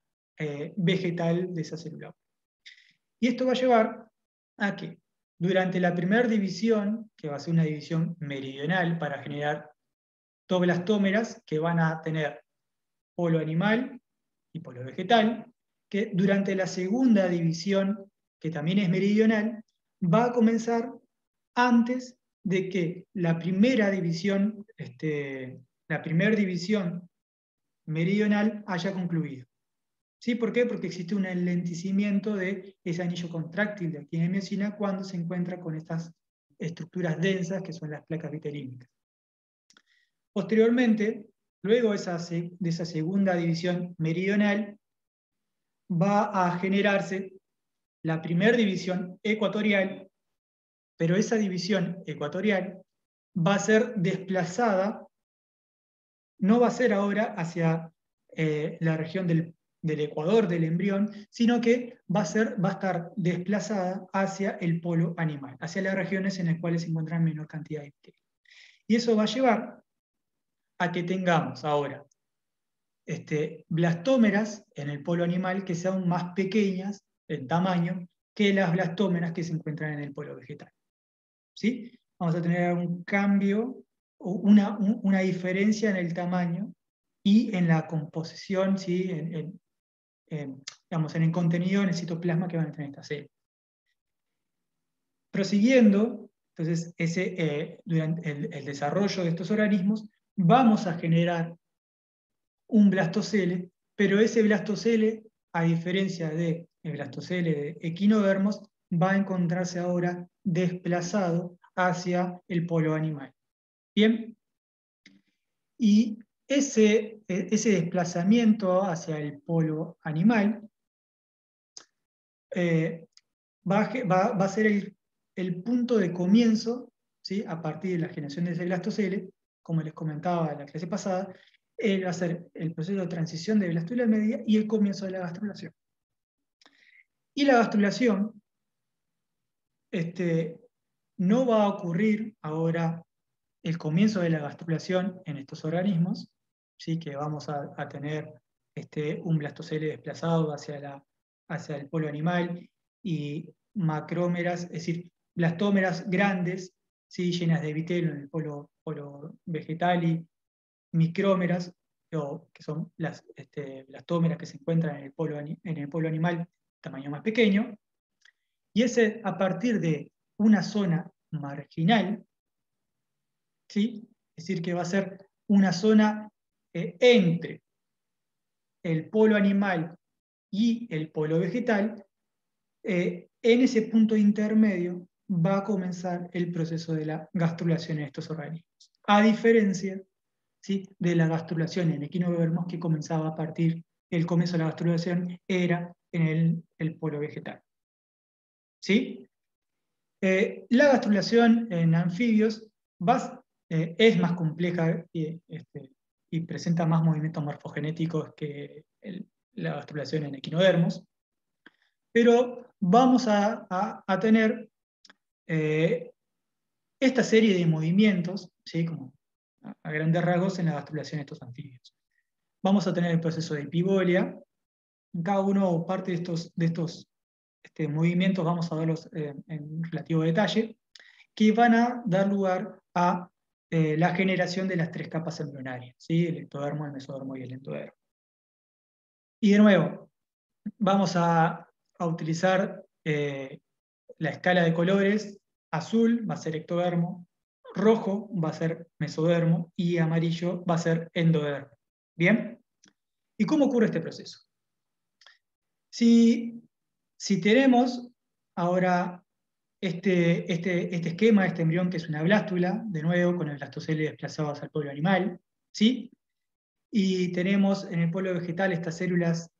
A: vegetal de esa célula. Y esto va a llevar a que durante la primera división, que va a ser una división meridional para generar doblastómeras que van a tener polo animal y polo vegetal, que durante la segunda división, que también es meridional, va a comenzar antes de que la primera división meridional haya concluido. ¿Sí? ¿Por qué? Porque existe un enlentecimiento de ese anillo contráctil de actina y miosina cuando se encuentra con estas estructuras densas que son las placas vitelínicas. Posteriormente, luego de esa segunda división meridional, va a generarse la primera división ecuatorial, pero esa división ecuatorial va a ser desplazada, no va a ser ahora hacia la región del del ecuador del embrión, sino que va a estar desplazada hacia el polo animal, hacia las regiones en las cuales se encuentran menor cantidad de epitelio. Y eso va a llevar a que tengamos ahora blastómeras en el polo animal que sean más pequeñas en tamaño que las blastómeras que se encuentran en el polo vegetal. ¿Sí? Vamos a tener un cambio, una diferencia en el tamaño y en la composición, ¿sí? Digamos, en el contenido, en el citoplasma que van a tener estas células. Prosiguiendo, entonces, durante el desarrollo de estos organismos, vamos a generar un blastocele, pero ese blastocele, a diferencia del blastocele de equinodermos, va a encontrarse ahora desplazado hacia el polo animal. Bien, y ese desplazamiento hacia el polo animal va a ser el punto de comienzo, ¿sí? A partir de la generación de ese blastocele, como les comentaba en la clase pasada, va a ser el proceso de transición de blastula media y el comienzo de la gastrulación. Y la gastrulación no va a ocurrir ahora el comienzo de la gastrulación en estos organismos, ¿sí? Que vamos a tener un blastocele desplazado hacia el polo animal y macrómeras, es decir, blastómeras grandes, ¿sí? Llenas de epitelio en el polo vegetal y micrómeras, que son las blastómeras que se encuentran en el polo animal, tamaño más pequeño, y ese a partir de una zona marginal, ¿sí? Es decir, que va a ser una zona entre el polo animal y el polo vegetal. En ese punto intermedio va a comenzar el proceso de la gastrulación en estos organismos, a diferencia, ¿sí? De la gastrulación en equinodermos que comenzaba a partir, el comienzo de la gastrulación era en el polo vegetal. ¿Sí? La gastrulación en anfibios es más compleja y presenta más movimientos morfogenéticos que la gastrulación en equinodermos, pero vamos a tener esta serie de movimientos, ¿sí? Como a grandes rasgos en la gastrulación de estos anfibios. Vamos a tener el proceso de epibolia. En cada uno parte de estos movimientos vamos a verlos en relativo detalle, que van a dar lugar a la generación de las tres capas embrionarias, ¿sí? El ectodermo, el mesodermo y el endodermo. Y de nuevo, vamos a utilizar la escala de colores. Azul va a ser ectodermo, rojo va a ser mesodermo y amarillo va a ser endodermo. ¿Bien? ¿Y cómo ocurre este proceso? Si tenemos ahora este esquema, este embrión que es una blástula, de nuevo con el blastocele desplazado hacia el polo animal, ¿sí? Y tenemos en el polo vegetal estas células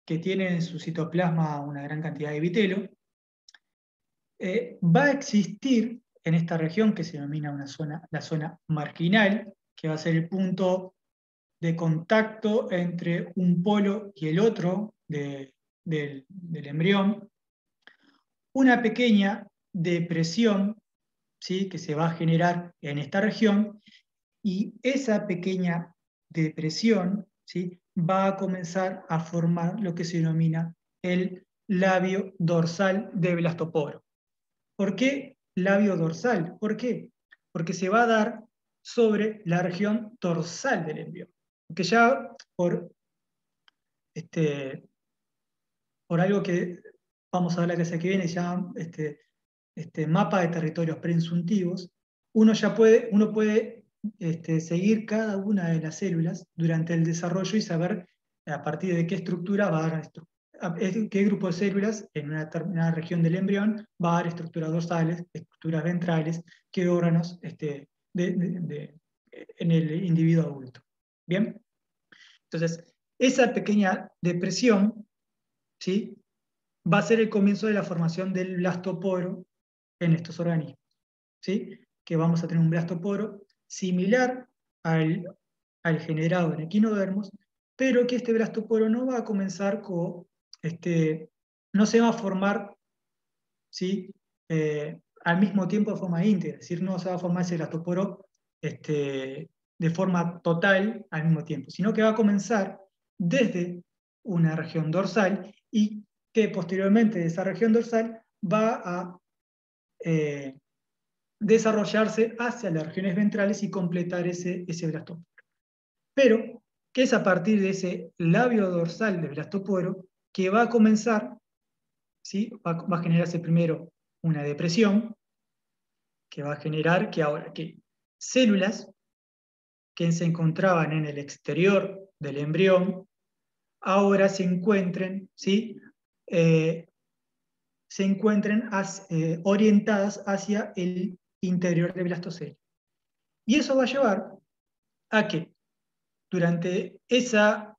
A: que tienen en su citoplasma una gran cantidad de vitelo, va a existir en esta región que se denomina la zona marginal, que va a ser el punto de contacto entre un polo y el otro del embrión, una pequeña depresión, ¿sí? Que se va a generar en esta región, y esa pequeña depresión, ¿sí? Va a comenzar a formar lo que se denomina el labio dorsal de blastoporo. ¿Por qué labio dorsal? ¿Por qué? Porque se va a dar sobre la región dorsal del embrión. Que ya por algo que vamos a ver la clase que viene, se llama mapa de territorios preinsuntivos, uno puede seguir cada una de las células durante el desarrollo y saber a partir de qué estructura va a dar qué grupo de células en una determinada región del embrión va a dar estructuras dorsales, estructuras ventrales, qué órganos en el individuo adulto. ¿Bien? Entonces, esa pequeña depresión, ¿sí? Va a ser el comienzo de la formación del blastoporo en estos organismos, ¿sí? Que vamos a tener un blastoporo similar al generado en equinodermos, pero que este blastoporo no va a comenzar no se va a formar, ¿sí? Al mismo tiempo de forma íntegra, es decir, no se va a formar ese blastoporo de forma total al mismo tiempo, sino que va a comenzar desde una región dorsal y que posteriormente de esa región dorsal va a eh, desarrollarse hacia las regiones ventrales y completar ese blastoporo. Pero que es a partir de ese labio dorsal del blastoporo que va a comenzar, ¿sí? va a generarse primero una depresión, que va a generar que células que se encontraban en el exterior del embrión ahora se encuentren, ¿sí? Se encuentren orientadas hacia el interior del blastocele. Y eso va a llevar a que durante esa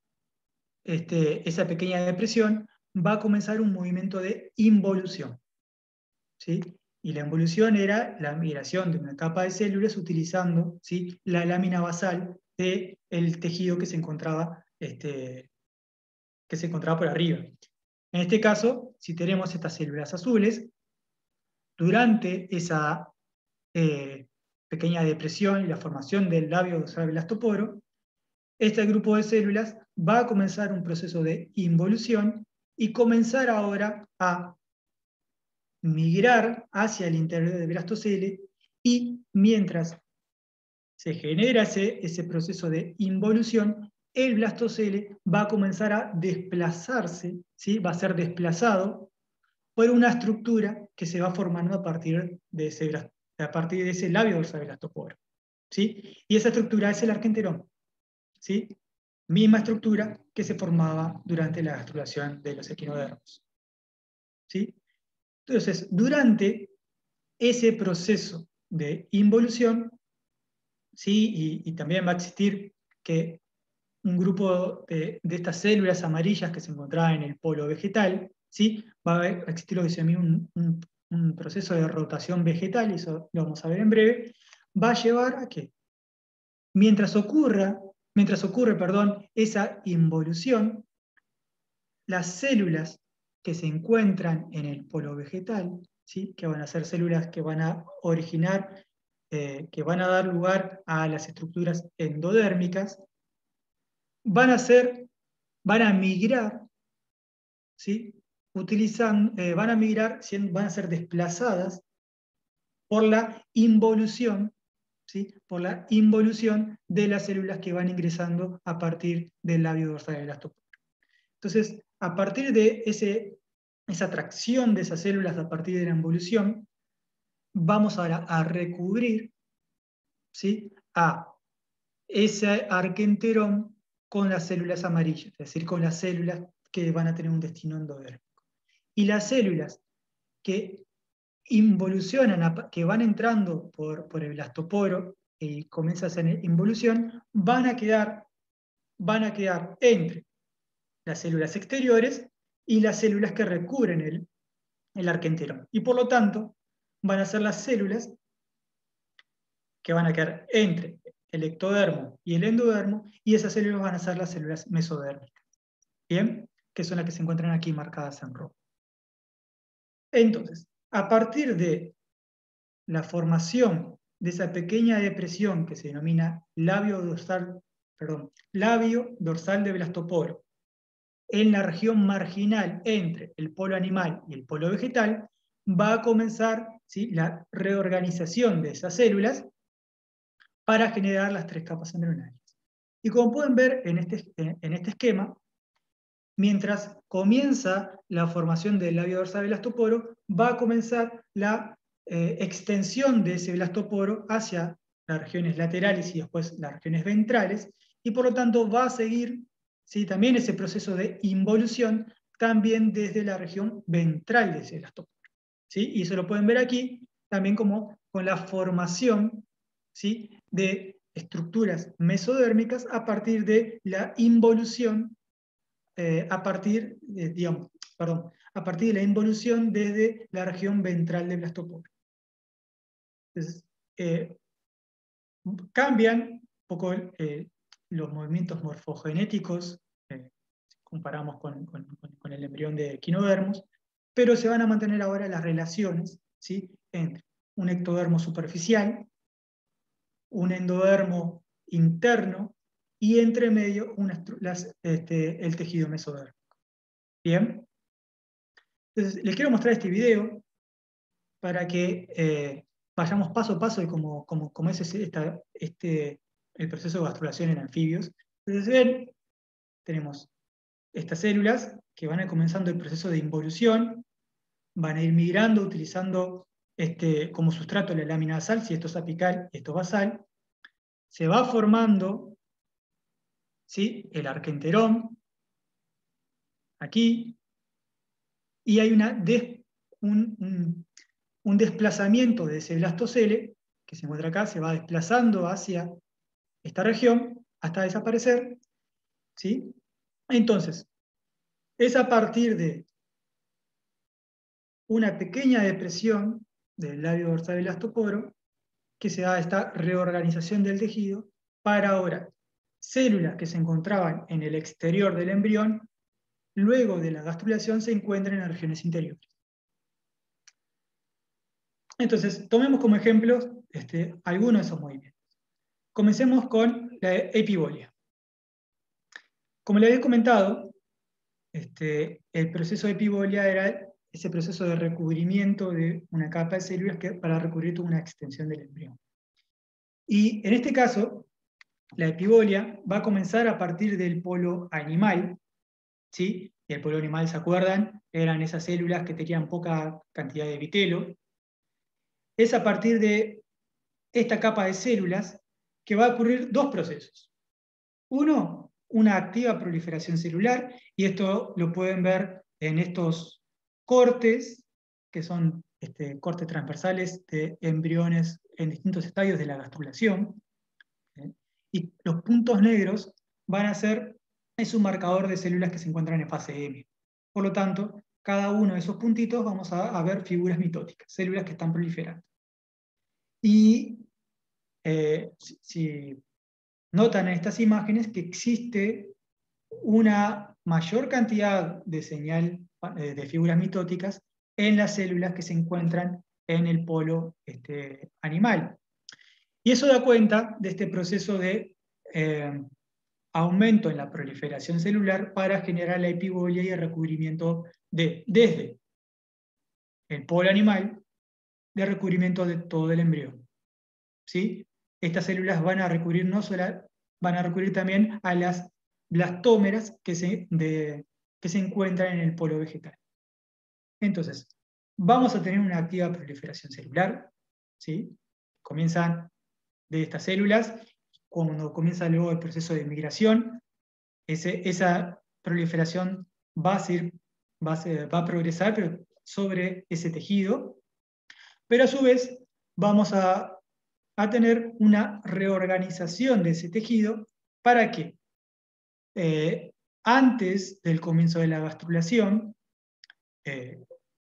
A: pequeña depresión va a comenzar un movimiento de involución, ¿sí? Y la involución era la migración de una capa de células utilizando, ¿sí?, la lámina basal del tejido que se encontraba por arriba. En este caso, si tenemos estas células azules, durante esa pequeña depresión y la formación del labio dorsal blastoporo, este grupo de células va a comenzar un proceso de involución y comenzar ahora a migrar hacia el interior del blastocele, y mientras se genera ese proceso de involución, el blastocele va a comenzar a desplazarse, ¿sí? Va a ser desplazado por una estructura que se va formando a partir de ese labio dorsal blastoporo, ¿sí? Y esa estructura es el arquenterón, ¿sí? Misma estructura que se formaba durante la gastrulación de los equinodermos, ¿sí? Entonces, durante ese proceso de involución, ¿sí? Y también va a existir que un grupo de estas células amarillas que se encontraban en el polo vegetal, ¿sí? Va a existir lo que se llama un proceso de rotación vegetal, y eso lo vamos a ver en breve, va a llevar a que mientras ocurre, perdón, esa involución, las células que se encuentran en el polo vegetal, ¿sí?, que van a ser células que van a originar, que van a dar lugar a las estructuras endodérmicas, van a migrar, ¿sí?, van a ser desplazadas por la involución, ¿sí?, por la involución de las células que van ingresando a partir del labio dorsal del blastoporo. Entonces, a partir de esa atracción de esas células a partir de la involución, vamos ahora a recubrir, ¿sí?, a ese arquenterón con las células amarillas, es decir, con las células que van a tener un destino endodérmico. Y las células que involucionan, que van entrando por el blastoporo y comienza a hacer involución, van a quedar entre las células exteriores y las células que recubren el arquenterón. Y por lo tanto, van a ser las células que van a quedar entre el ectodermo y el endodermo, y esas células van a ser las células mesodérmicas, ¿bien? Que son las que se encuentran aquí marcadas en rojo. Entonces, a partir de la formación de esa pequeña depresión que se denomina labio dorsal de blastoporo en la región marginal entre el polo animal y el polo vegetal, va a comenzar, ¿sí?, la reorganización de esas células para generar las tres capas embrionarias. Y como pueden ver en este esquema, mientras comienza la formación del labio dorsal del blastoporo, va a comenzar la extensión de ese blastoporo hacia las regiones laterales y después las regiones ventrales, y por lo tanto va a seguir, ¿sí?, también ese proceso de involución también desde la región ventral de ese blastoporo, ¿sí? Y eso lo pueden ver aquí también como con la formación, ¿sí?, de estructuras mesodérmicas a partir de la involución, a partir de la involución desde la región ventral del blastoporo. Entonces, cambian un poco los movimientos morfogenéticos comparamos con el embrión de Echinodermos, pero se van a mantener ahora las relaciones, ¿sí?, entre un ectodermo superficial, un endodermo interno y entre medio el tejido mesodérmico. Bien, entonces les quiero mostrar este video para que vayamos paso a paso de cómo es el proceso de gastrulación en anfibios. Entonces ven, tenemos estas células que van a ir comenzando el proceso de involución, van a ir migrando utilizando como sustrato la lámina basal, si esto es apical y esto es basal. Se va formando, ¿sí?, el arquenterón, aquí, y hay un desplazamiento de ese blastocele, que se encuentra acá, se va desplazando hacia esta región hasta desaparecer, ¿sí? Entonces, es a partir de una pequeña depresión del labio dorsal del blastoporo que se da esta reorganización del tejido para ahora células que se encontraban en el exterior del embrión, luego de la gastrulación se encuentran en las regiones interiores. Entonces, tomemos como ejemplos algunos de esos movimientos. Comencemos con la epibolia. Como le había comentado, el proceso de epibolia era ese proceso de recubrimiento de una capa de células para recubrir toda una extensión del embrión. Y en este caso, la epibolia va a comenzar a partir del polo animal, ¿sí? Y el polo animal, ¿se acuerdan? Eran esas células que tenían poca cantidad de vitelo. Es a partir de esta capa de células que va a ocurrir dos procesos. Uno, una activa proliferación celular, y esto lo pueden ver en estos cortes, que son cortes transversales de embriones en distintos estadios de la gastrulación. Y los puntos negros van a ser, es un marcador de células que se encuentran en fase M. Por lo tanto, cada uno de esos puntitos vamos a ver figuras mitóticas, células que están proliferando. Y si notan en estas imágenes que existe una mayor cantidad de señal de figuras mitóticas en las células que se encuentran en el polo animal. Y eso da cuenta de este proceso de aumento en la proliferación celular para generar la epibolia y el recubrimiento desde el polo animal, de recubrimiento de todo el embrión. ¿Sí? Estas células van a recubrir van a recubrir también a las blastómeras que se encuentran en el polo vegetal. Entonces, vamos a tener una activa proliferación celular, ¿sí? Comienzan de estas células, cuando comienza luego el proceso de migración, esa proliferación va a progresar pero sobre ese tejido, pero a su vez vamos a tener una reorganización de ese tejido para que antes del comienzo de la gastrulación, lo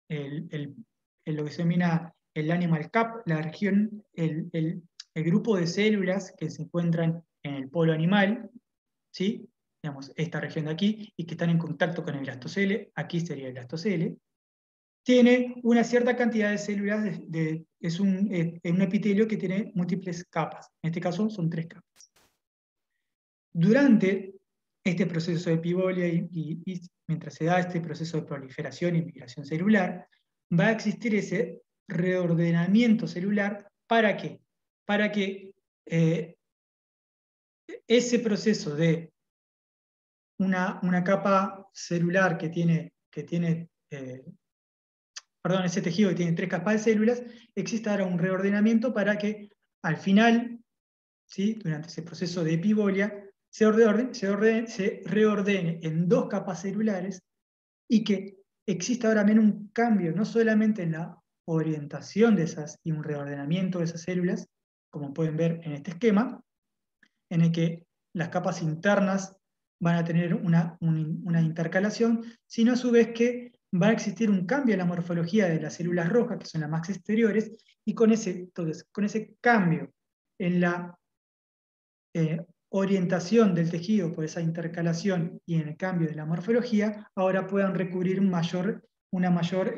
A: que se denomina el animal cap, la región, el grupo de células que se encuentran en el polo animal, ¿sí? Digamos, esta región de aquí, y que están en contacto con el blastocele, aquí sería el blastocele, tiene una cierta cantidad de células, es un epitelio que tiene múltiples capas, en este caso son 3 capas. Durante este proceso de epibolia y mientras se da este proceso de proliferación y migración celular, va a existir ese reordenamiento celular. ¿Para qué? Para que ese proceso de una capa celular que tiene ese tejido que tiene 3 capas de células, exista ahora un reordenamiento para que al final, ¿sí?, durante ese proceso de epibolia, se reordene en 2 capas celulares y que exista ahora también un cambio, no solamente en la orientación de esas y un reordenamiento de esas células, como pueden ver en este esquema, en el que las capas internas van a tener una intercalación, sino a su vez que va a existir un cambio en la morfología de las células rojas, que son las más exteriores, y con ese cambio en la orientación del tejido por esa intercalación y en el cambio de la morfología, ahora puedan recubrir una mayor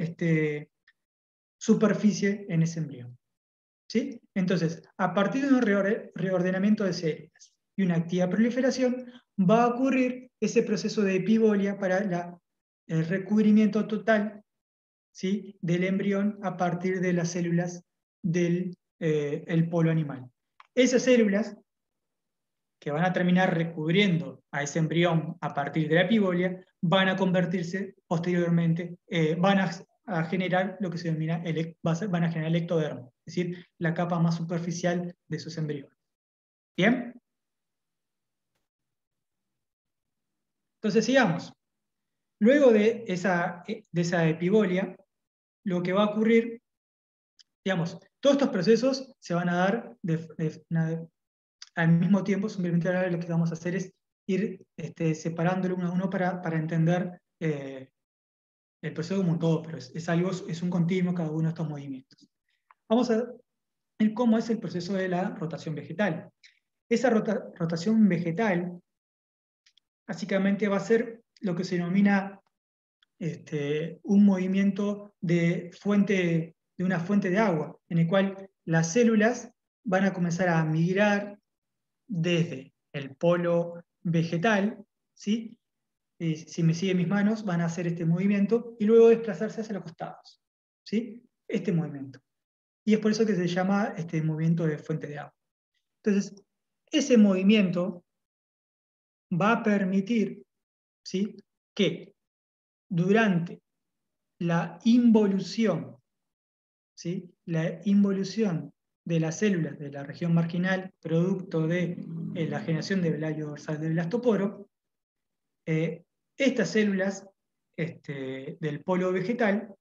A: superficie en ese embrión. ¿Sí? Entonces, a partir de un reordenamiento de células y una activa proliferación, va a ocurrir ese proceso de epibolia para el recubrimiento total, ¿sí?, del embrión a partir de las células del el polo animal. Esas células que van a terminar recubriendo a ese embrión a partir de la epibolia, van a convertirse posteriormente, van a generar lo que se denomina, van a generar el ectodermo, es decir, la capa más superficial de sus embriones. ¿Bien? Entonces sigamos. Luego de esa epibolia, lo que va a ocurrir, digamos, todos estos procesos se van a dar al mismo tiempo. Simplemente ahora lo que vamos a hacer es ir separándolo uno a uno para entender el proceso como un todo, pero es un continuo cada uno de estos movimientos. Vamos a ver cómo es el proceso de la rotación vegetal. Esa rotación vegetal básicamente va a ser lo que se denomina un movimiento de una fuente de agua, en el cual las células van a comenzar a migrar desde el polo vegetal, ¿sí? Si me siguen mis manos, van a hacer este movimiento y luego desplazarse hacia los costados, ¿sí? Este movimiento. Y es por eso que se llama este movimiento de fuente de agua. Entonces, ese movimiento va a permitir, ¿sí?, que durante la involución, ¿sí?, la involución de las células de la región marginal, producto de la generación de labio dorsal del blastoporo, estas células del polo vegetal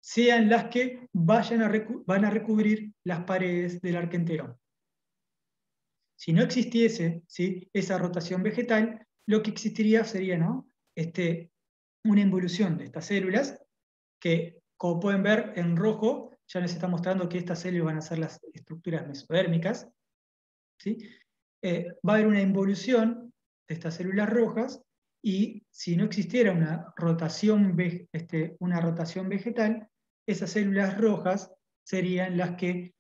A: sean las que van a recubrir las paredes del arquenterón. Si no existiese, ¿sí?, esa rotación vegetal, lo que existiría sería, ¿no?, una involución de estas células que, como pueden ver en rojo, ya les está mostrando que estas células van a ser las estructuras mesodérmicas, ¿sí? Va a haber una involución de estas células rojas y si no existiera una rotación vegetal, esas células rojas serían las que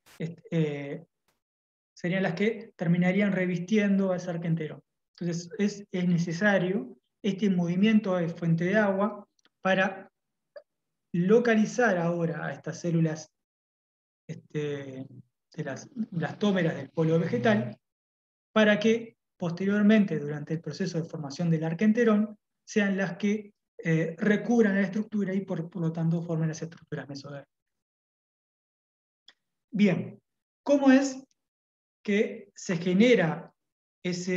A: terminarían revistiendo a ese arquenterón. Entonces es necesario este movimiento de fuente de agua para localizar ahora a estas células de las blastómeras del polo vegetal, para que posteriormente, durante el proceso de formación del arquenterón, sean las que recubran la estructura y por lo tanto formen las estructuras mesodérmicas. Bien, ¿cómo es que se genera esa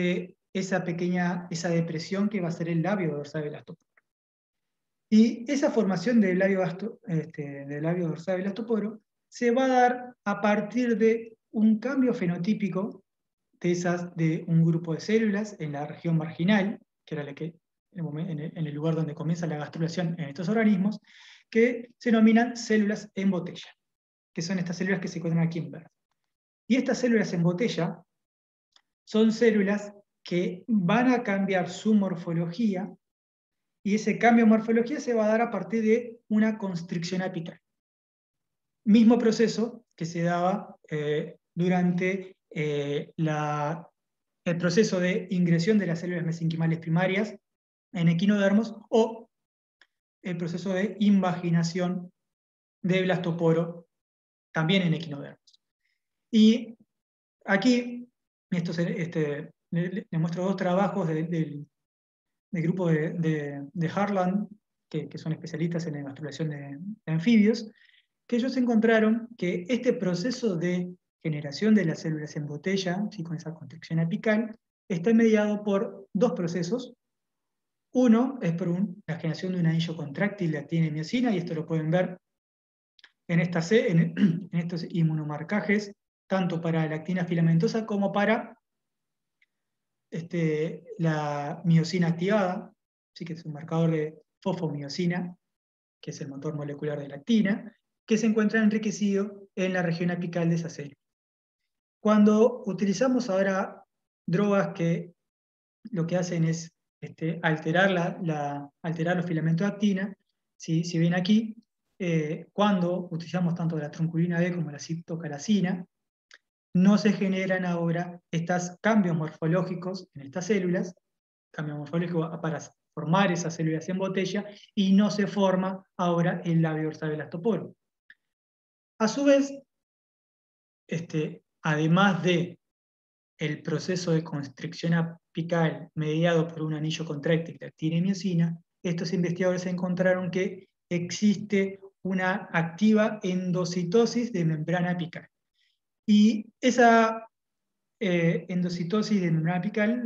A: depresión que va a ser el labio dorsal del blastoporo? Y esa formación del labio dorsal del blastoporo se va a dar a partir de un cambio fenotípico de un grupo de células en la región marginal, que era en el lugar donde comienza la gastrulación en estos organismos, que se denominan células en botella, que son estas células que se encuentran aquí en verde. Y estas células en botella son células que van a cambiar su morfología, y ese cambio de morfología se va a dar a partir de una constricción apical. Mismo proceso que se daba durante el proceso de ingresión de las células mesenquimales primarias en equinodermos o el proceso de invaginación de blastoporo también en equinodermos. Y aquí les muestro dos trabajos del grupo de Harlan, que son especialistas en la gastrulación de anfibios, que ellos encontraron que este proceso de generación de las células en botella, ¿sí?, con esa constricción apical, está mediado por dos procesos. Uno es por la generación de un anillo contráctil de actina y miosina, y esto lo pueden ver en estos inmunomarcajes, tanto para la actina filamentosa como para la miosina activada, ¿sí?, que es un marcador de fosfomiosina, que es el motor molecular de la actina, que se encuentra enriquecido en la región apical de esa célula. Cuando utilizamos ahora drogas que lo que hacen es alterar, alterar los filamentos de actina. Si ven aquí, cuando utilizamos tanto la tronculina B como la citocaracina, no se generan ahora estos cambios morfológicos en estas células, cambio morfológico para formar esas células en botella, y no se forma ahora el labio dorsal del blastoporo. A su vez, además de el proceso de constricción apical mediado por un anillo contráctil de actina y miosina, estos investigadores encontraron que existe una activa endocitosis de membrana apical. Y esa endocitosis de membrana apical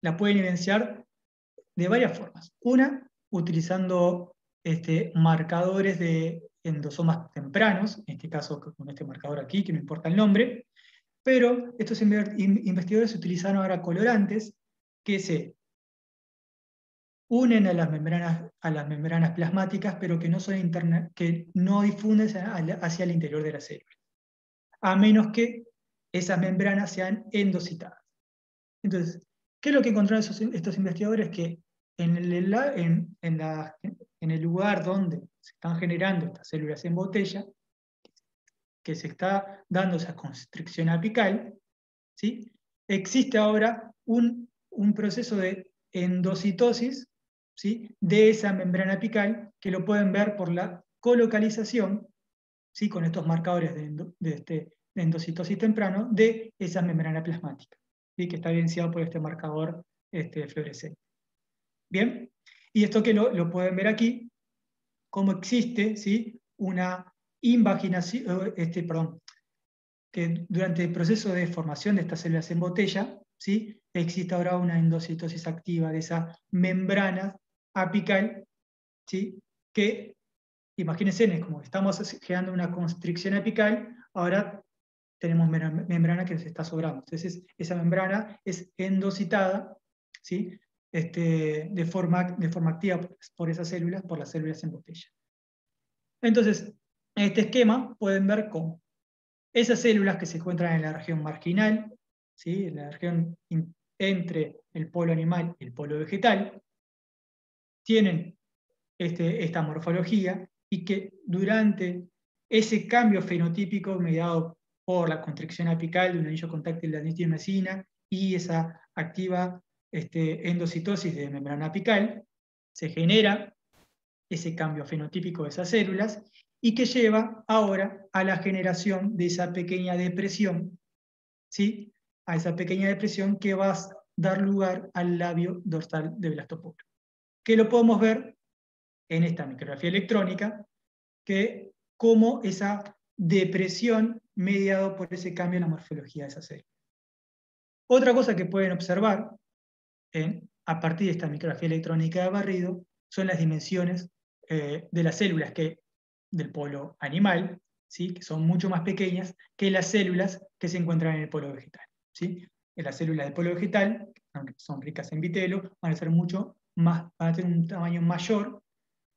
A: la pueden evidenciar de varias formas. Una, utilizando marcadores de endosomas tempranos, en este caso con este marcador aquí, que no importa el nombre, pero estos investigadores utilizaron ahora colorantes que se unen a las membranas plasmáticas, pero que no, que no difunden hacia el interior de la célula, a menos que esas membranas sean endocitadas. Entonces, ¿qué es lo que encontraron estos investigadores? Que en el lugar donde se están generando estas células en botella, que se está dando esa constricción apical, ¿sí? Existe ahora un proceso de endocitosis, ¿sí?, de esa membrana apical, que lo pueden ver por la colocalización, ¿sí?, con estos marcadores de endocitosis temprano de esa membrana plasmática, ¿sí?, que está evidenciado por este marcador fluorescente. Bien, y esto que lo pueden ver aquí, cómo existe, ¿sí?, una invaginación, que durante el proceso de formación de estas células en botella, ¿sí?, existe ahora una endocitosis activa de esa membrana apical, ¿sí?, que, imagínense, como estamos generando una constricción apical, ahora tenemos membrana que nos está sobrando. Entonces, esa membrana es endocitada, ¿sí?, de forma activa por esas células, por las células en botella. Entonces, en este esquema pueden ver cómo esas células que se encuentran en la región marginal, ¿sí?, en la región entre el polo animal y el polo vegetal, tienen esta morfología, y que durante ese cambio fenotípico mediado por la constricción apical de un anillo contráctil de actina y miosina y esa activa endocitosis de membrana apical, se genera ese cambio fenotípico de esas células, y que lleva ahora a la generación de esa pequeña depresión, ¿sí?, a esa pequeña depresión que va a dar lugar al labio dorsal del blastoporo, que lo podemos ver en esta micrografía electrónica, que como esa depresión mediado por ese cambio en la morfología de esa célula. Otra cosa que pueden observar a partir de esta micrografía electrónica de barrido son las dimensiones de las células del polo animal, ¿sí?, que son mucho más pequeñas que las células que se encuentran en el polo vegetal, ¿sí? Las células del polo vegetal, aunque son ricas en vitelo, van a ser mucho más, van a tener un tamaño mayor,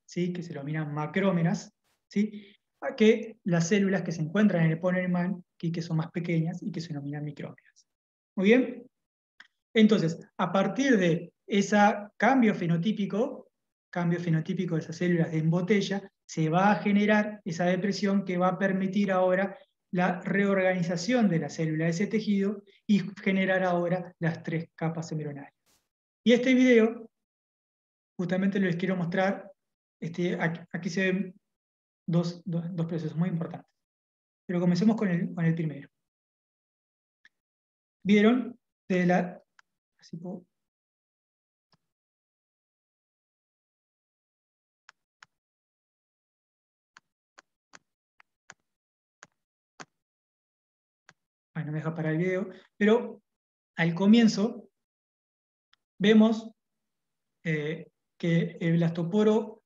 A: ¿sí?, que se denominan macrómeras, ¿sí?, a que las células que se encuentran en el polo animal, que son más pequeñas y que se denominan micrómeras. Muy bien. Entonces, a partir de ese cambio fenotípico de esas células en botella, se va a generar esa depresión que va a permitir ahora la reorganización de la célula de ese tejido y generar ahora las 3 capas embrionarias. Y este video, justamente les quiero mostrar, aquí se ven dos procesos muy importantes. Pero comencemos con el primero. ¿Vieron? Así puedo. Ay, no me deja parar el video, pero al comienzo vemos que el blastoporo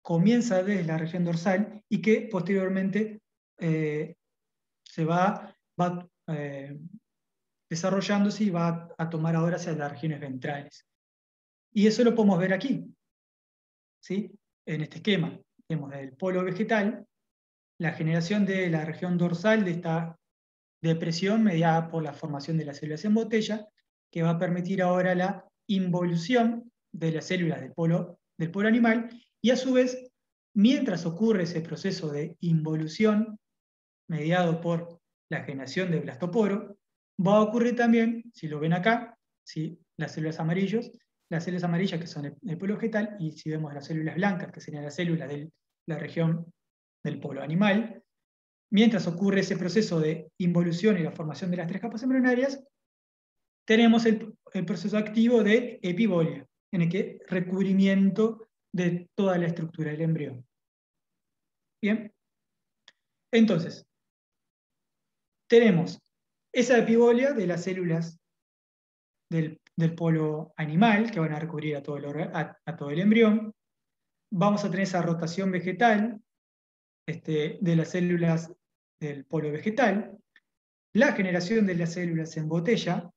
A: comienza desde la región dorsal y que posteriormente se va desarrollándose y va a tomar ahora hacia las regiones ventrales. Y eso lo podemos ver aquí, ¿sí?, en este esquema. Tenemos el polo vegetal, la generación de la región dorsal de esta depresión mediada por la formación de las células en botella, que va a permitir ahora la involución de las células del polo animal, y a su vez, mientras ocurre ese proceso de involución mediado por la generación de blastoporo, va a ocurrir también, si lo ven acá, ¿sí? Las células amarillas que son el polo vegetal, y si vemos las células blancas, que serían las células de la región del polo animal, mientras ocurre ese proceso de involución y la formación de las tres capas embrionarias, tenemos el proceso activo de epibolia, en el que recubrimiento de toda la estructura del embrión. Bien, entonces, tenemos esa epibolia de las células del polo animal, que van a recubrir a todo el embrión. Vamos a tener esa rotación vegetal de las células del polo vegetal, la generación de las células en botella,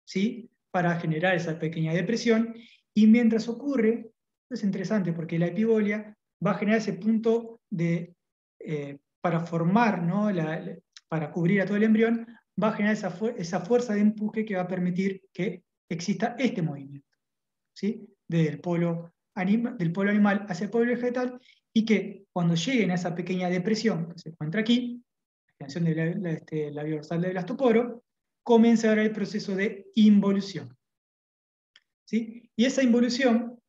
A: ¿sí? Para generar esa pequeña depresión, y mientras ocurre, es interesante porque la epibolia va a generar ese punto para formar, ¿no? Para cubrir a todo el embrión, va a generar esa fuerza de empuje que va a permitir que exista este movimiento, ¿sí? Del polo animal hacia el polo vegetal, y que cuando lleguen a esa pequeña depresión que se encuentra aquí, la generación de la vía dorsal del blastoporo, comienza ahora el proceso de involución, ¿sí? Y esa involución,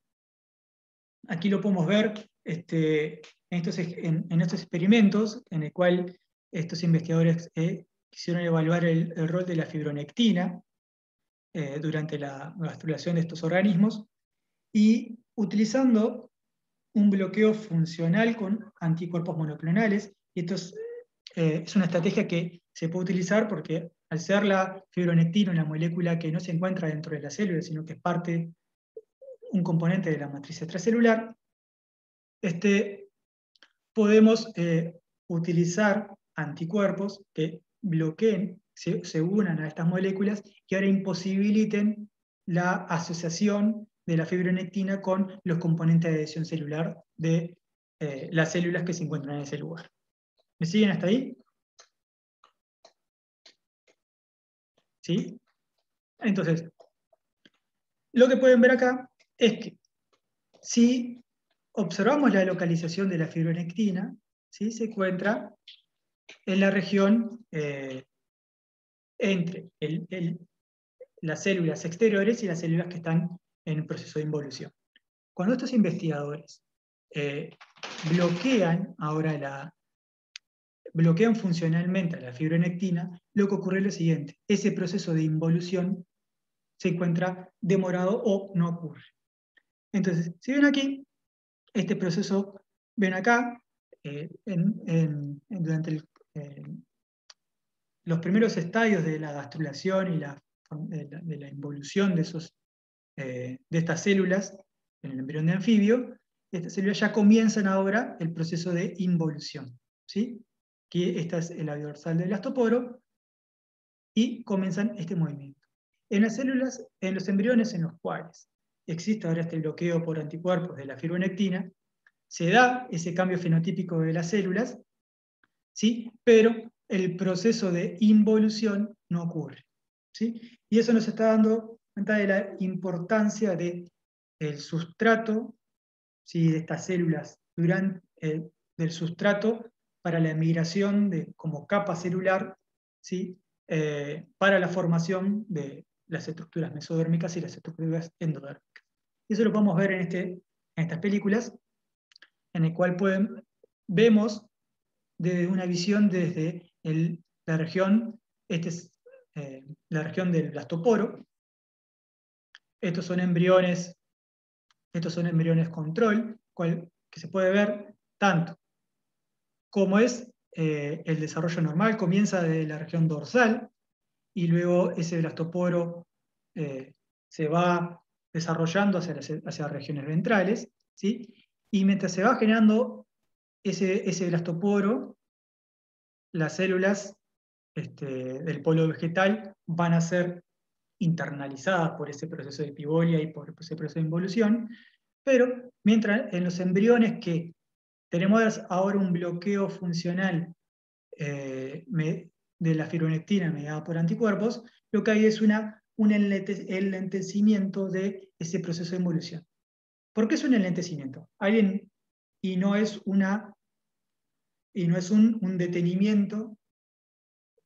A: aquí lo podemos ver en estos experimentos, en el cual estos investigadores quisieron evaluar el rol de la fibronectina durante la gastrulación de estos organismos, y utilizando un bloqueo funcional con anticuerpos monoclonales. Y esto es una estrategia que se puede utilizar porque, al ser la fibronectina una molécula que no se encuentra dentro de la célula, sino que es un componente de la matriz extracelular, podemos utilizar anticuerpos que bloqueen, se unan a estas moléculas y ahora imposibiliten la asociación de la fibronectina con los componentes de adhesión celular de las células que se encuentran en ese lugar. ¿Me siguen hasta ahí? ¿Sí? Entonces, lo que pueden ver acá es que si observamos la localización de la fibronectina, ¿sí? Se encuentra en la región entre las células exteriores y las células que están en el proceso de involución. Cuando estos investigadores bloquean funcionalmente a la fibronectina, lo que ocurre es lo siguiente: ese proceso de involución se encuentra demorado o no ocurre. Entonces, si ven aquí, este proceso, ven acá, durante los primeros estadios de la gastrulación y de la involución de estas células en el embrión de anfibio, estas células ya comienzan ahora el proceso de involución, ¿sí? Que esta es la vía dorsal del blastoporo, y comienzan este movimiento. En las células, en los embriones en los cuales existe ahora este bloqueo por anticuerpos de la fibronectina, se da ese cambio fenotípico de las células, ¿sí? Pero el proceso de involución no ocurre, ¿sí? Y eso nos está dando cuenta de la importancia del sustrato, ¿sí? De estas células del sustrato para la migración como capa celular, ¿sí? Para la formación de las estructuras mesodérmicas y las estructuras endodérmicas. Y eso lo podemos ver en estas películas, en el cual vemos desde una visión desde la región, la región del blastoporo. Estos son embriones control, que se puede ver tanto como es el desarrollo normal, comienza de la región dorsal, y luego ese blastoporo se va desarrollando hacia regiones ventrales, ¿sí? Y mientras se va generando ese blastoporo, las células del polo vegetal van a ser internalizadas por ese proceso de epibolia y por ese proceso de involución, pero mientras en los embriones que tenemos ahora un bloqueo funcional de la fibronectina mediada por anticuerpos, lo que hay es un enlentecimiento de ese proceso de involución. ¿Por qué es un enlentecimiento? Y no es un detenimiento,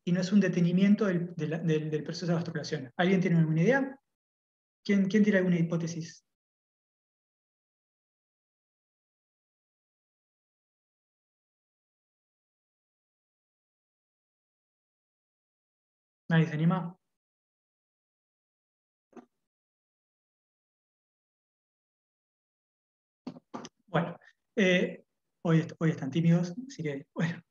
A: y no es un detenimiento del proceso de vascularización. ¿Alguien tiene alguna idea? ¿Quién tiene alguna hipótesis? ¿Nadie se anima? Bueno, hoy están tímidos, así que, bueno.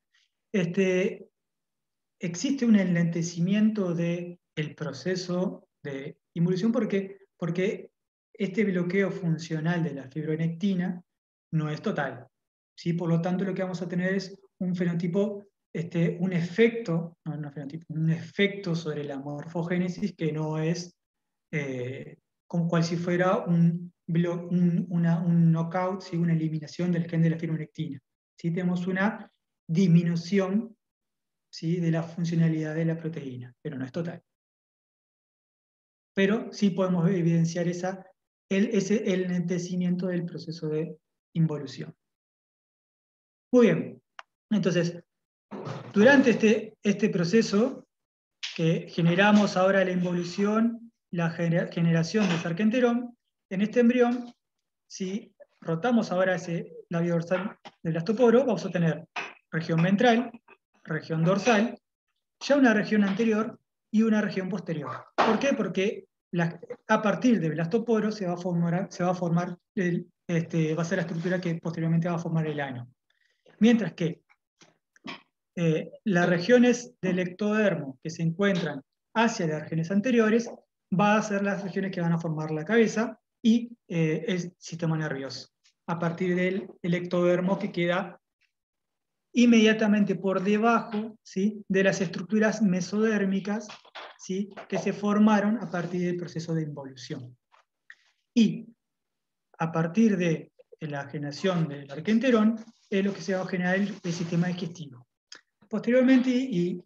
A: Existe un enlentecimiento del proceso de involución porque este bloqueo funcional de la fibronectina no es total, ¿sí? Por lo tanto, lo que vamos a tener es un fenotipo, un efecto, no fenotipo, un efecto sobre la morfogénesis que no es como cual si fuera un knockout, ¿sí? Una eliminación del gen de la fibronectina. ¿Sí? Tenemos una disminución, ¿sí? De la funcionalidad de la proteína, pero no es total. Pero sí podemos evidenciar ese enlentecimiento del proceso de involución. Muy bien, entonces, durante este proceso que generamos ahora la involución, la generación de sargenterón, en este embrión, si rotamos ahora ese labio dorsal del blastoporo, vamos a tener región ventral, región dorsal, ya una región anterior y una región posterior. ¿Por qué? Porque a partir del blastoporo va a ser la estructura que posteriormente va a formar el ano. Mientras que las regiones del ectodermo que se encuentran hacia las regiones anteriores va a ser las regiones que van a formar la cabeza y el sistema nervioso, a partir del ectodermo que queda inmediatamente por debajo, ¿sí? De las estructuras mesodérmicas, ¿sí? Que se formaron a partir del proceso de involución. Y a partir de la generación del arquenterón es lo que se va a generar el sistema digestivo. Posteriormente, y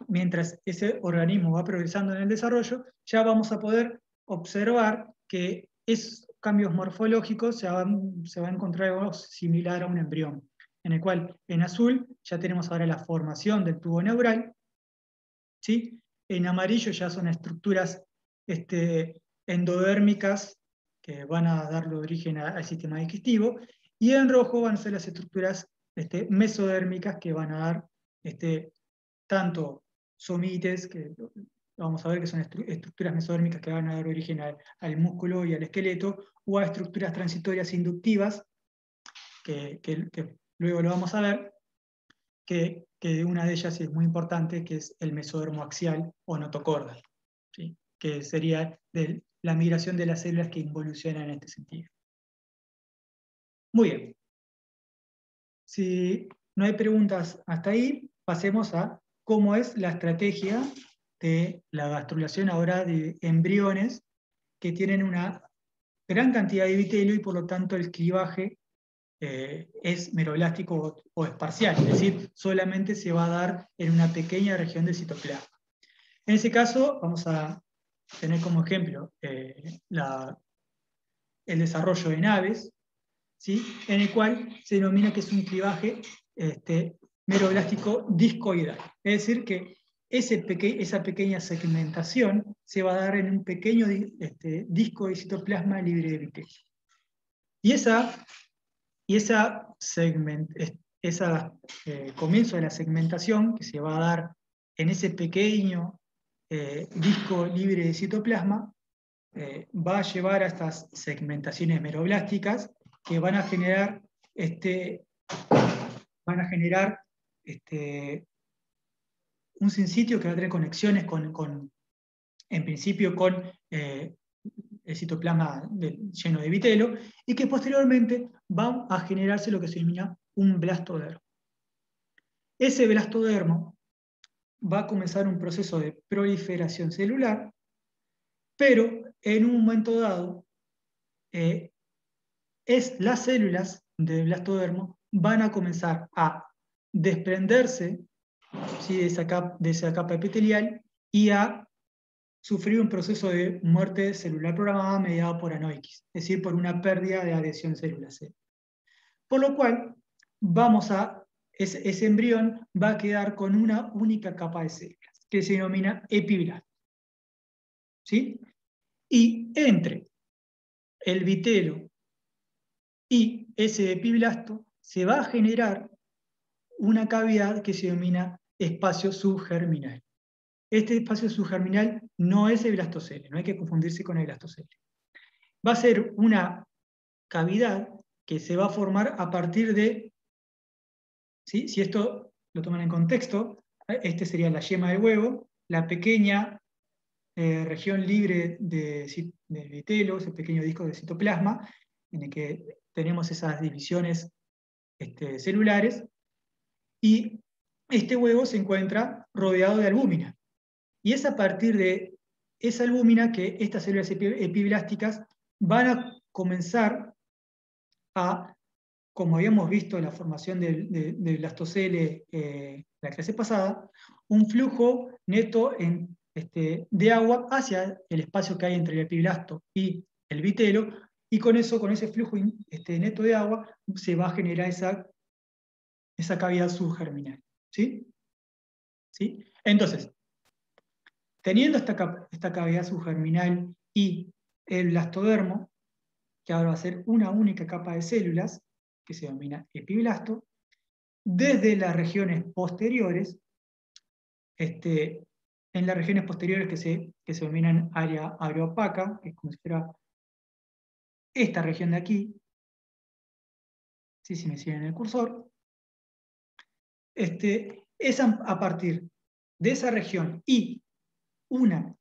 A: mientras ese organismo va progresando en el desarrollo, ya vamos a poder observar que esos cambios morfológicos se va a encontrar algo similar a un embrión, en el cual en azul ya tenemos ahora la formación del tubo neural, ¿sí? En amarillo ya son estructuras endodérmicas que van a darle origen al sistema digestivo, y en rojo van a ser las estructuras mesodérmicas que van a dar tanto somites, que vamos a ver que son estructuras mesodérmicas que van a dar origen al músculo y al esqueleto, o a estructuras transitorias inductivas, que luego lo vamos a ver, que una de ellas es muy importante, que es el mesodermo axial o notocordal, ¿sí? Que sería la migración de las células que involucionan en este sentido. Muy bien. Si no hay preguntas hasta ahí, pasemos a cómo es la estrategia de la gastrulación ahora de embriones que tienen una gran cantidad de epitelio y por lo tanto el clivaje es meroblástico o es parcial, es decir, solamente se va a dar en una pequeña región del citoplasma. En ese caso, vamos a tener como ejemplo el desarrollo de naves, ¿sí? En el cual se denomina que es un clivaje meroblástico discoidal. Es decir, que esa pequeña segmentación se va a dar en un pequeño disco de citoplasma libre de epitelio. Y comienzo de la segmentación que se va a dar en ese pequeño disco libre de citoplasma va a llevar a estas segmentaciones meroblásticas que van a generar un sinsitio que va a tener conexiones en principio con el citoplasma lleno de epitelio, y que posteriormente va a generarse lo que se denomina un blastodermo. Ese blastodermo va a comenzar un proceso de proliferación celular, pero en un momento dado las células del blastodermo van a comenzar a desprenderse ¿sí? De esa capa epitelial y a sufrir un proceso de muerte celular programada mediado por anoiquis, es decir, por una pérdida de adhesión célula-célula. Por lo cual, ese embrión va a quedar con una única capa de células, que se denomina epiblasto. ¿Sí? Y entre el vitelo y ese epiblasto se va a generar una cavidad que se denomina espacio subgerminal. Este espacio subgerminal no es el blastocele, no hay que confundirse con el blastocele. Va a ser una cavidad que se va a formar a partir de, ¿sí? Si esto lo toman en contexto, este sería la yema del huevo, la pequeña región libre de vitelo, ese pequeño disco de citoplasma, en el que tenemos esas divisiones celulares, y este huevo se encuentra rodeado de albúmina. Y es a partir de esa albúmina que estas células epiblásticas van a comenzar a, como habíamos visto en la formación del blastocele la clase pasada, un flujo neto de agua hacia el espacio que hay entre el epiblasto y el vitelo, y con eso, con ese flujo neto de agua, se va a generar esa cavidad subgerminal. ¿Sí? ¿Sí? Entonces, teniendo esta cavidad subgerminal y el blastodermo, que ahora va a ser una única capa de células, que se denomina epiblasto, desde las regiones posteriores, en las regiones posteriores que se denominan área opaca, que es como si fuera esta región de aquí, ¿sí? Si me siguen el cursor, es a partir de esa región y una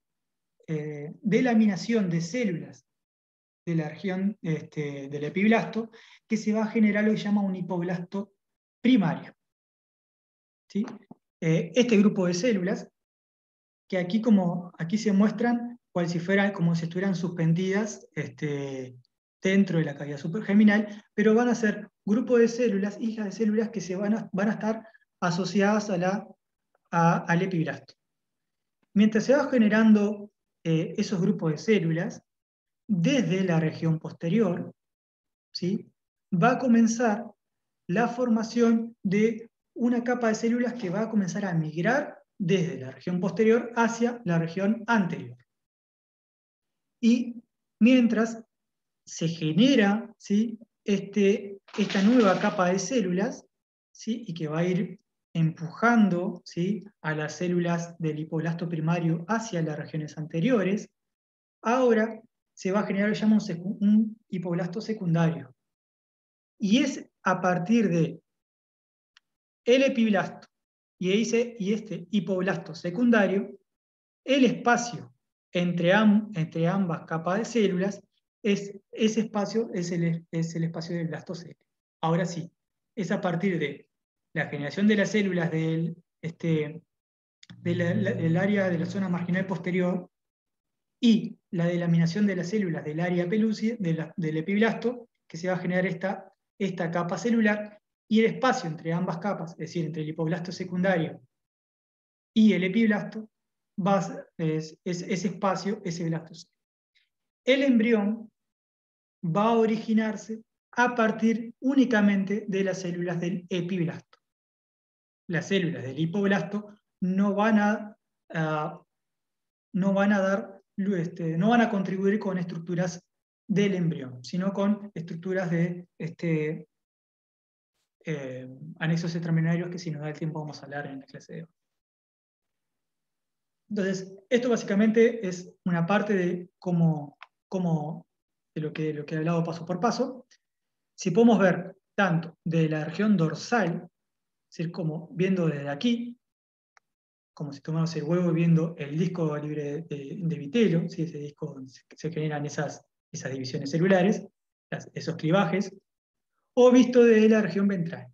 A: delaminación de células de la región del epiblasto, que se va a generar lo que se llama un hipoblasto primario. ¿Sí? Este grupo de células, que aquí se muestran como si estuvieran suspendidas dentro de la cavidad supergerminal, pero van a ser grupos de células, hijas de células que van a estar asociadas al epiblasto. Mientras se va generando esos grupos de células, desde la región posterior, ¿sí? Va a comenzar la formación de una capa de células que va a comenzar a migrar desde la región posterior hacia la región anterior. Y mientras se genera, ¿sí? Esta nueva capa de células, ¿sí? Y que va a ir empujando, ¿sí? A las células del hipoblasto primario hacia las regiones anteriores, ahora se va a generar, llamamos un hipoblasto secundario. Y es a partir de el epiblasto y este hipoblasto secundario, el espacio entre ambas capas de células, ese espacio es el espacio del blastocele. Ahora sí, es a partir de la generación de las células del área de la zona marginal posterior y la delaminación de las células del área pelúcida, del epiblasto, que se va a generar esta capa celular, y el espacio entre ambas capas, es decir, entre el hipoblasto secundario y el epiblasto, ese espacio es el blastocele. El embrión va a originarse a partir únicamente de las células del epiblasto. Las células del hipoblasto no van a contribuir con estructuras del embrión, sino con estructuras de anexos extraembryonarios que si nos da el tiempo vamos a hablar en la clase de hoy. Entonces, esto básicamente es una parte de de lo que he hablado paso por paso. Si podemos ver tanto de la región dorsal, es decir, como viendo desde aquí, como si tomáramos el huevo viendo el disco libre de vitelo, ¿sí? Ese disco donde se generan esas divisiones celulares, esos clivajes, o visto desde la región ventral.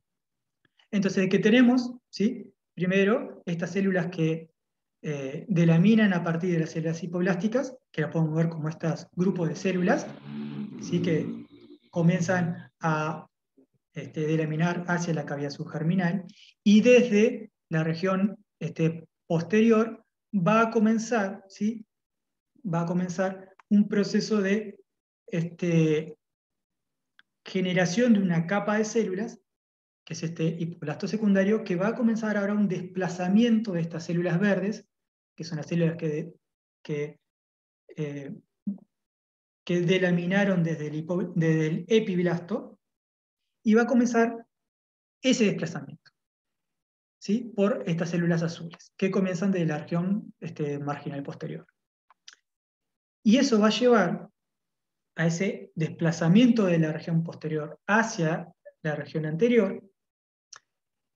A: Entonces, ¿qué tenemos? ¿Sí? Primero, estas células que delaminan a partir de las células hipoblásticas, que las podemos ver como estos grupos de células, ¿sí? Que comienzan a delaminar hacia la cavidad subgerminal, y desde la región posterior, va a comenzar, ¿sí? Va a comenzar un proceso de generación de una capa de células, que es este hipoblasto secundario, que va a comenzar ahora un desplazamiento de estas células verdes, que son las células que delaminaron desde el epiblasto, y va a comenzar ese desplazamiento, ¿sí? Por estas células azules, que comienzan de la región marginal posterior. Y eso va a llevar a ese desplazamiento de la región posterior hacia la región anterior,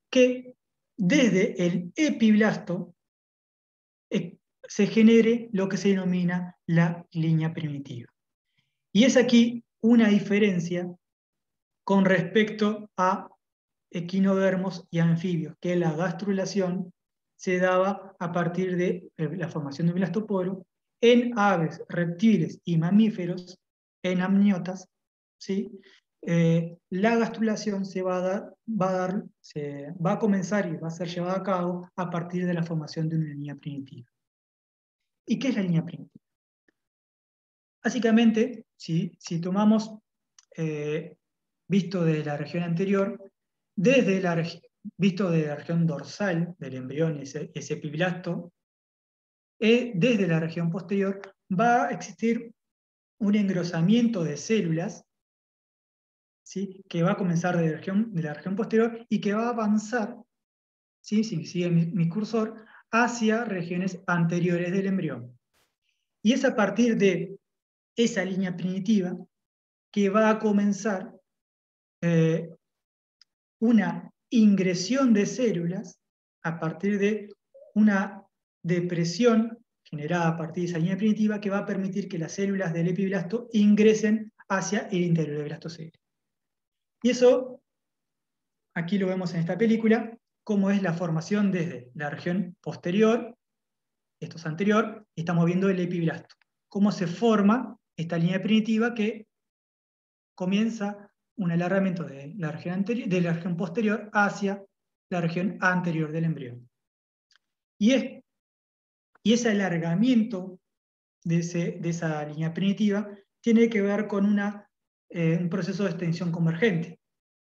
A: que desde el epiblasto se genere lo que se denomina la línea primitiva. Y es aquí una diferencia con respecto a equinodermos y anfibios, que la gastrulación se daba a partir de la formación de un blastoporo en aves, reptiles y mamíferos, en amniotas, ¿sí? La gastrulación va a comenzar y va a ser llevada a cabo a partir de la formación de una línea primitiva. ¿Y qué es la línea primitiva? Básicamente, si tomamos visto de la región anterior, visto de la región dorsal del embrión, ese epiblasto, desde la región posterior va a existir un engrosamiento de células, ¿sí? Que va a comenzar de la región posterior y que va a avanzar, ¿sí? Si sigue mi cursor, hacia regiones anteriores del embrión. Y es a partir de esa línea primitiva que va a comenzar una ingresión de células a partir de una depresión generada a partir de esa línea primitiva que va a permitir que las células del epiblasto ingresen hacia el interior del blastocele. Y eso, aquí lo vemos en esta película, cómo es la formación desde la región posterior, esto es anterior, y estamos viendo el epiblasto. Cómo se forma esta línea primitiva que comienza un alargamiento de la región posterior hacia la región anterior del embrión. Y ese alargamiento de esa línea primitiva tiene que ver con un proceso de extensión convergente.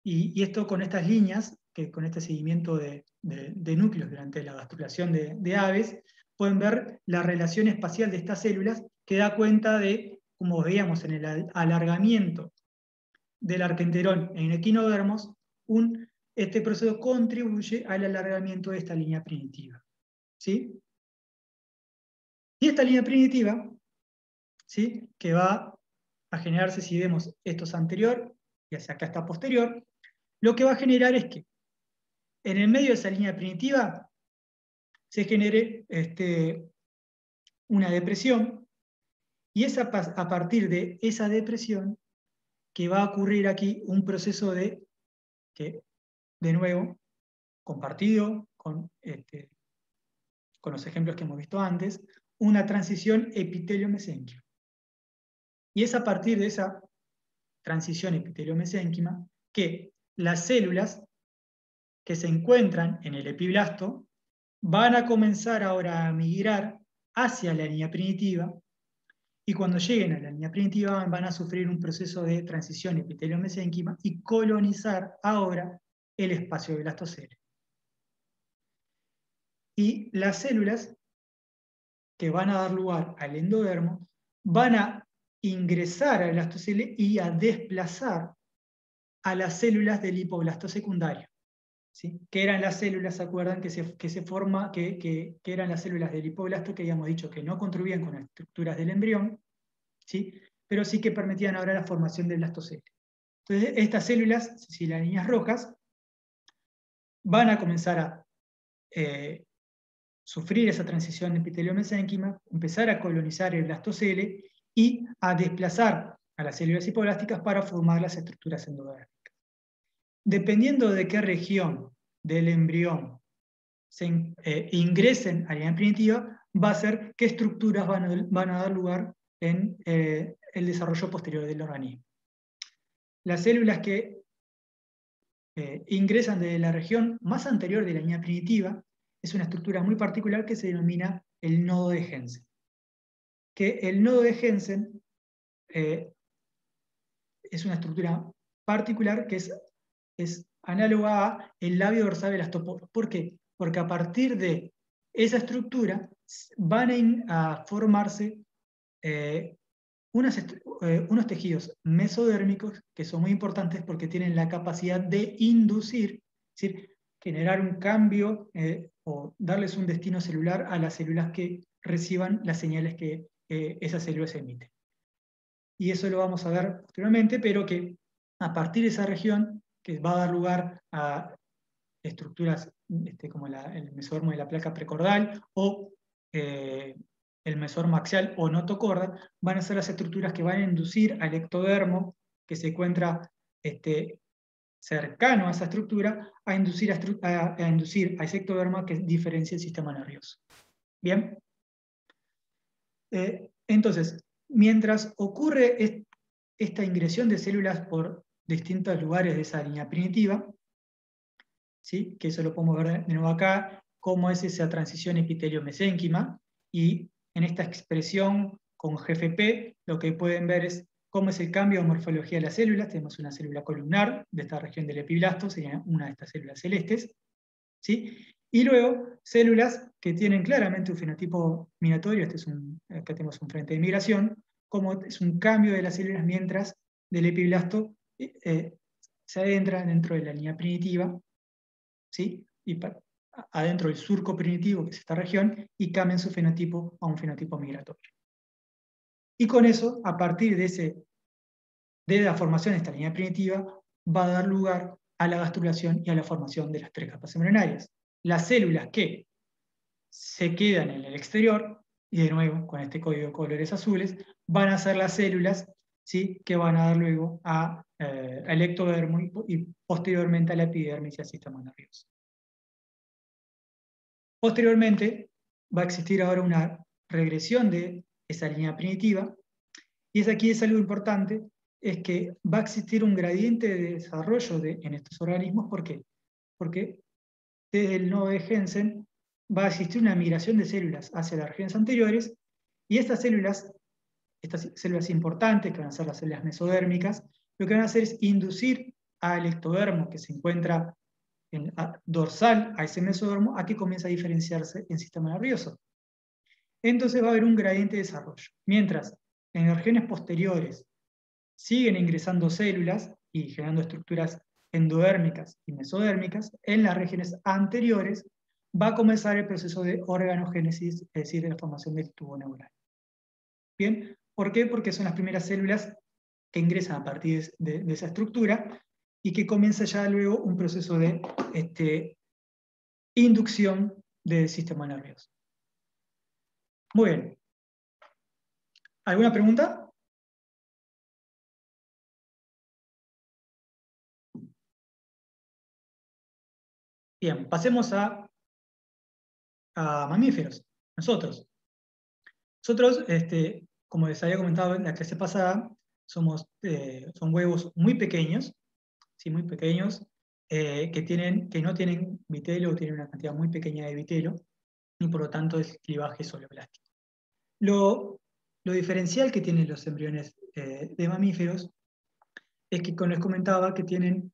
A: Y esto con estas líneas, con este seguimiento de núcleos durante la gastrulación de aves, pueden ver la relación espacial de estas células que da cuenta de, como veíamos en el alargamiento del arquenterón en equinodermos, este proceso contribuye al alargamiento de esta línea primitiva. ¿Sí? Y esta línea primitiva, ¿sí? Que va a generarse, si vemos esto es anterior y hacia acá está posterior, lo que va a generar es que en el medio de esa línea primitiva se genere una depresión, y es a partir de esa depresión que va a ocurrir aquí un proceso de nuevo, compartido con los ejemplos que hemos visto antes, una transición epitelio-mesénquima. Y es a partir de esa transición epitelio-mesénquima que las células que se encuentran en el epiblasto van a comenzar ahora a migrar hacia la línea primitiva, y cuando lleguen a la línea primitiva van a sufrir un proceso de transición epitelio-mesénquima y colonizar ahora el espacio de blastocele. Y las células que van a dar lugar al endodermo van a ingresar al blastocele y a desplazar a las células del hipoblasto secundario, ¿sí? Que eran las células, ¿se acuerdan? Que eran las células del hipoblasto que habíamos dicho que no contribuían con las estructuras del embrión, ¿sí? Pero sí que permitían ahora la formación del blastocele. Entonces, estas células, si las líneas rojas, van a comenzar a sufrir esa transición epitelio-mesénquima, empezar a colonizar el blastocele y a desplazar a las células hipoblásticas para formar las estructuras endodérmicas. Dependiendo de qué región del embrión ingresen a la línea primitiva, va a ser qué estructuras van a dar lugar en el desarrollo posterior del organismo. Las células que ingresan de la región más anterior de la línea primitiva es una estructura muy particular que se denomina el nodo de Jensen. Que el nodo de Jensen es una estructura particular que es análoga a el labio dorsal de las toporas. ¿Por qué? Porque a partir de esa estructura van a formarse unos tejidos mesodérmicos que son muy importantes porque tienen la capacidad de inducir, es decir, generar un cambio o darles un destino celular a las células que reciban las señales que esas células emiten. Y eso lo vamos a ver posteriormente, pero que a partir de esa región, que va a dar lugar a estructuras como el mesodermo de la placa precordal o el mesodermo axial o notocorda, van a ser las estructuras que van a inducir al ectodermo que se encuentra cercano a esa estructura a inducir a ese ectodermo que diferencia el sistema nervioso. ¿Bien? Entonces, mientras ocurre esta ingresión de células por distintos lugares de esa línea primitiva, ¿sí? Que eso lo podemos ver de nuevo acá, cómo es esa transición epitelio-mesénquima, y en esta expresión con GFP lo que pueden ver es cómo es el cambio de morfología de las células. Tenemos una célula columnar de esta región del epiblasto, sería una de estas células celestes, ¿sí? Y luego células que tienen claramente un fenotipo migratorio, acá tenemos un frente de migración, como es un cambio de las células mientras del epiblasto se adentra dentro de la línea primitiva, ¿sí? Y adentro del surco primitivo, que es esta región, y cambian su fenotipo a un fenotipo migratorio. Y con eso, a partir de la formación de esta línea primitiva, va a dar lugar a la gastrulación y a la formación de las 3 capas embrionarias. Las células que se quedan en el exterior, y de nuevo con este código de colores azules, van a ser las células, ¿sí? Que van a dar luego al ectodermo y posteriormente a la epidermis y al sistema nervioso. Posteriormente va a existir ahora una regresión de esa línea primitiva, y aquí es algo importante, es que va a existir un gradiente de desarrollo en estos organismos. ¿Por qué? Porque desde el nodo de Jensen va a existir una migración de células hacia las regiones anteriores, y estas células importantes, que van a ser las células mesodérmicas, lo que van a hacer es inducir al ectodermo que se encuentra dorsal a ese mesodermo a que comience a diferenciarse en sistema nervioso. Entonces va a haber un gradiente de desarrollo. Mientras en las regiones posteriores siguen ingresando células y generando estructuras endodérmicas y mesodérmicas, en las regiones anteriores va a comenzar el proceso de organogénesis, es decir, de la formación del tubo neural. ¿Bien? ¿Por qué? Porque son las primeras células que ingresan a partir de esa estructura y que comienza ya luego un proceso de inducción del sistema nervioso. Muy bien. ¿Alguna pregunta? Bien, pasemos a mamíferos. Nosotros, como les había comentado en la clase pasada, son huevos muy pequeños, ¿sí? Muy pequeños, que no tienen vitelo, o tienen una cantidad muy pequeña de vitelo, y por lo tanto el clivaje es solo plástico. Lo diferencial que tienen los embriones de mamíferos es que, como les comentaba, que tienen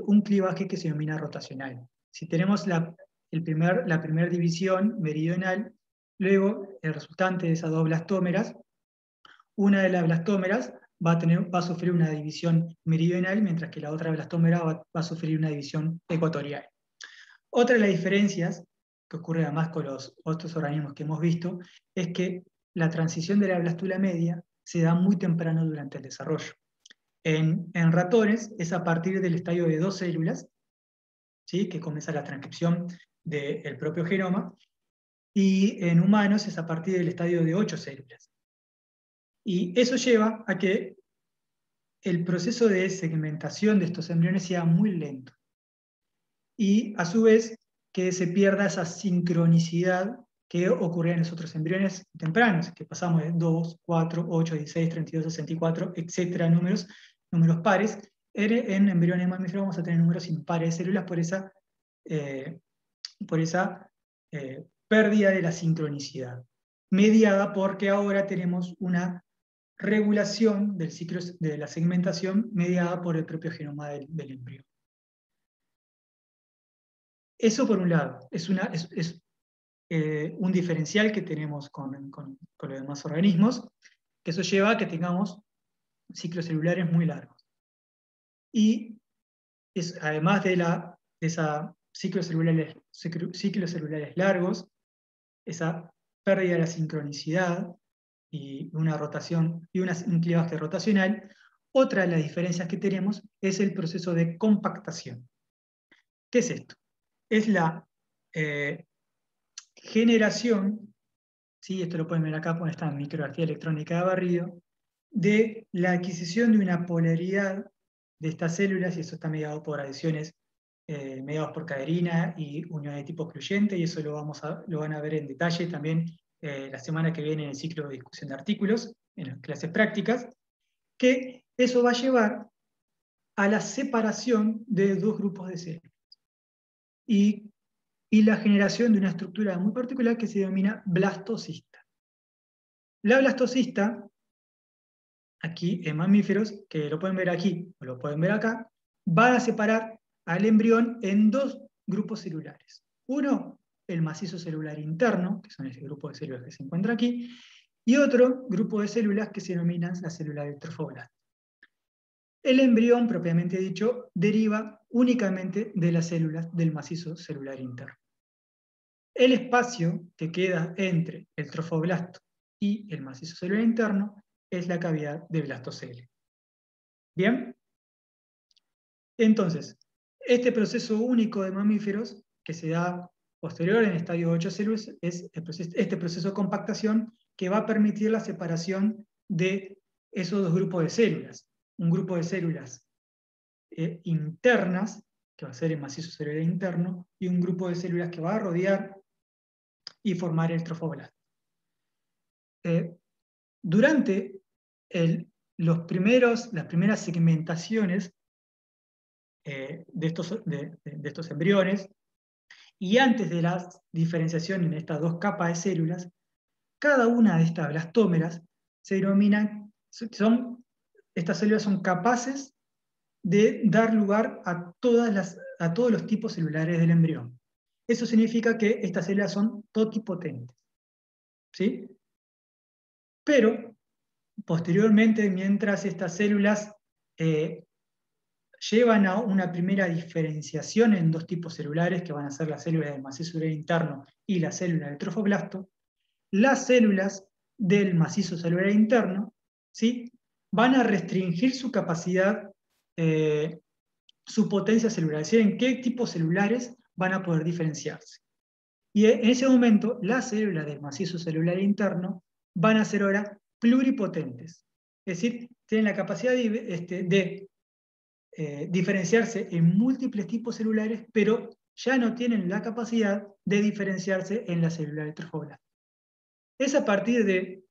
A: un clivaje que se denomina rotacional. Si tenemos la primera división meridional, luego el resultante de esas 2 blastómeras, una de las blastómeras va a sufrir una división meridional, mientras que la otra blastómera va a sufrir una división ecuatorial. Otra de las diferencias que ocurre además con los otros organismos que hemos visto es que la transición de la blástula media se da muy temprano durante el desarrollo. En ratones es a partir del estadio de 2 células, ¿sí? Que comienza la transcripción del propio genoma, y en humanos es a partir del estadio de 8 células. Y eso lleva a que el proceso de segmentación de estos embriones sea muy lento. Y a su vez que se pierda esa sincronicidad que ocurría en los otros embriones tempranos, que pasamos de 2, 4, 8, 16, 32, 64, etcétera, números pares. En embriones mamíferos vamos a tener números impares de células por esa pérdida de la sincronicidad, mediada porque ahora tenemos una regulación del ciclo de la segmentación mediada por el propio genoma del embrión. Eso por un lado, es un diferencial que tenemos con los demás organismos, que eso lleva a que tengamos ciclos celulares muy largos. Y además de esa ciclos celulares largos, esa pérdida de la sincronicidad y una rotación y un clivaje rotacional, otra de las diferencias que tenemos es el proceso de compactación. ¿Qué es esto? Es la generación, ¿sí? Esto lo pueden ver acá, porque está en micrografía electrónica de barrido, de la adquisición de una polaridad de estas células, y eso está mediado por adiciones mediados por caderina y uniones de tipo excluyente, y eso lo van a ver en detalle también la semana que viene en el ciclo de discusión de artículos, en las clases prácticas, que eso va a llevar a la separación de dos grupos de células y la generación de una estructura muy particular que se denomina blastocista. La blastocista, aquí en mamíferos, que lo pueden ver aquí o lo pueden ver acá, va a separar al embrión en dos grupos celulares. Uno, el macizo celular interno, que son ese grupo de células que se encuentra aquí, y otro grupo de células que se denominan las células del trofoblasto. El embrión, propiamente dicho, deriva únicamente de las células del macizo celular interno. El espacio que queda entre el trofoblasto y el macizo celular interno es la cavidad de blastocele. ¿Bien? Entonces, este proceso único de mamíferos, que se da posterior en estadio 8 células, es este proceso de compactación que va a permitir la separación de esos dos grupos de células. Un grupo de células internas, que va a ser el macizo celular interno, y un grupo de células que va a rodear y formar el trofoblasto. Durante las primeras segmentaciones de estos embriones, y antes de la diferenciación en estas dos capas de células, cada una de estas blastómeras se denominan, estas células son capaces de dar lugar a todos los tipos celulares del embrión. Eso significa que estas células son totipotentes, ¿sí? Pero, posteriormente, mientras estas células llevan a una primera diferenciación en dos tipos celulares, que van a ser las células del macizo celular interno y las células del trofoblasto, las células del macizo celular interno, ¿sí?, van a restringir su capacidad, su potencia celular, es decir, en qué tipos celulares van a poder diferenciarse. Y en ese momento, las células del macizo celular interno van a ser ahora pluripotentes, es decir, tienen la capacidad de diferenciarse en múltiples tipos celulares, pero ya no tienen la capacidad de diferenciarse en la célula del trofoblasto. Es a partir de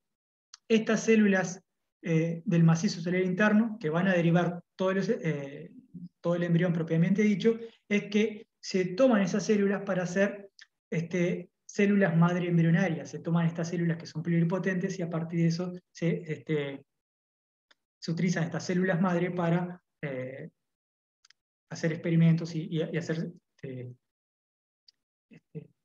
A: estas células del macizo celular interno, que van a derivar todo el embrión propiamente dicho, es que se toman esas células para hacer células madre embrionarias. Se toman estas células que son pluripotentes y a partir de eso se utilizan estas células madre para hacer experimentos y hacer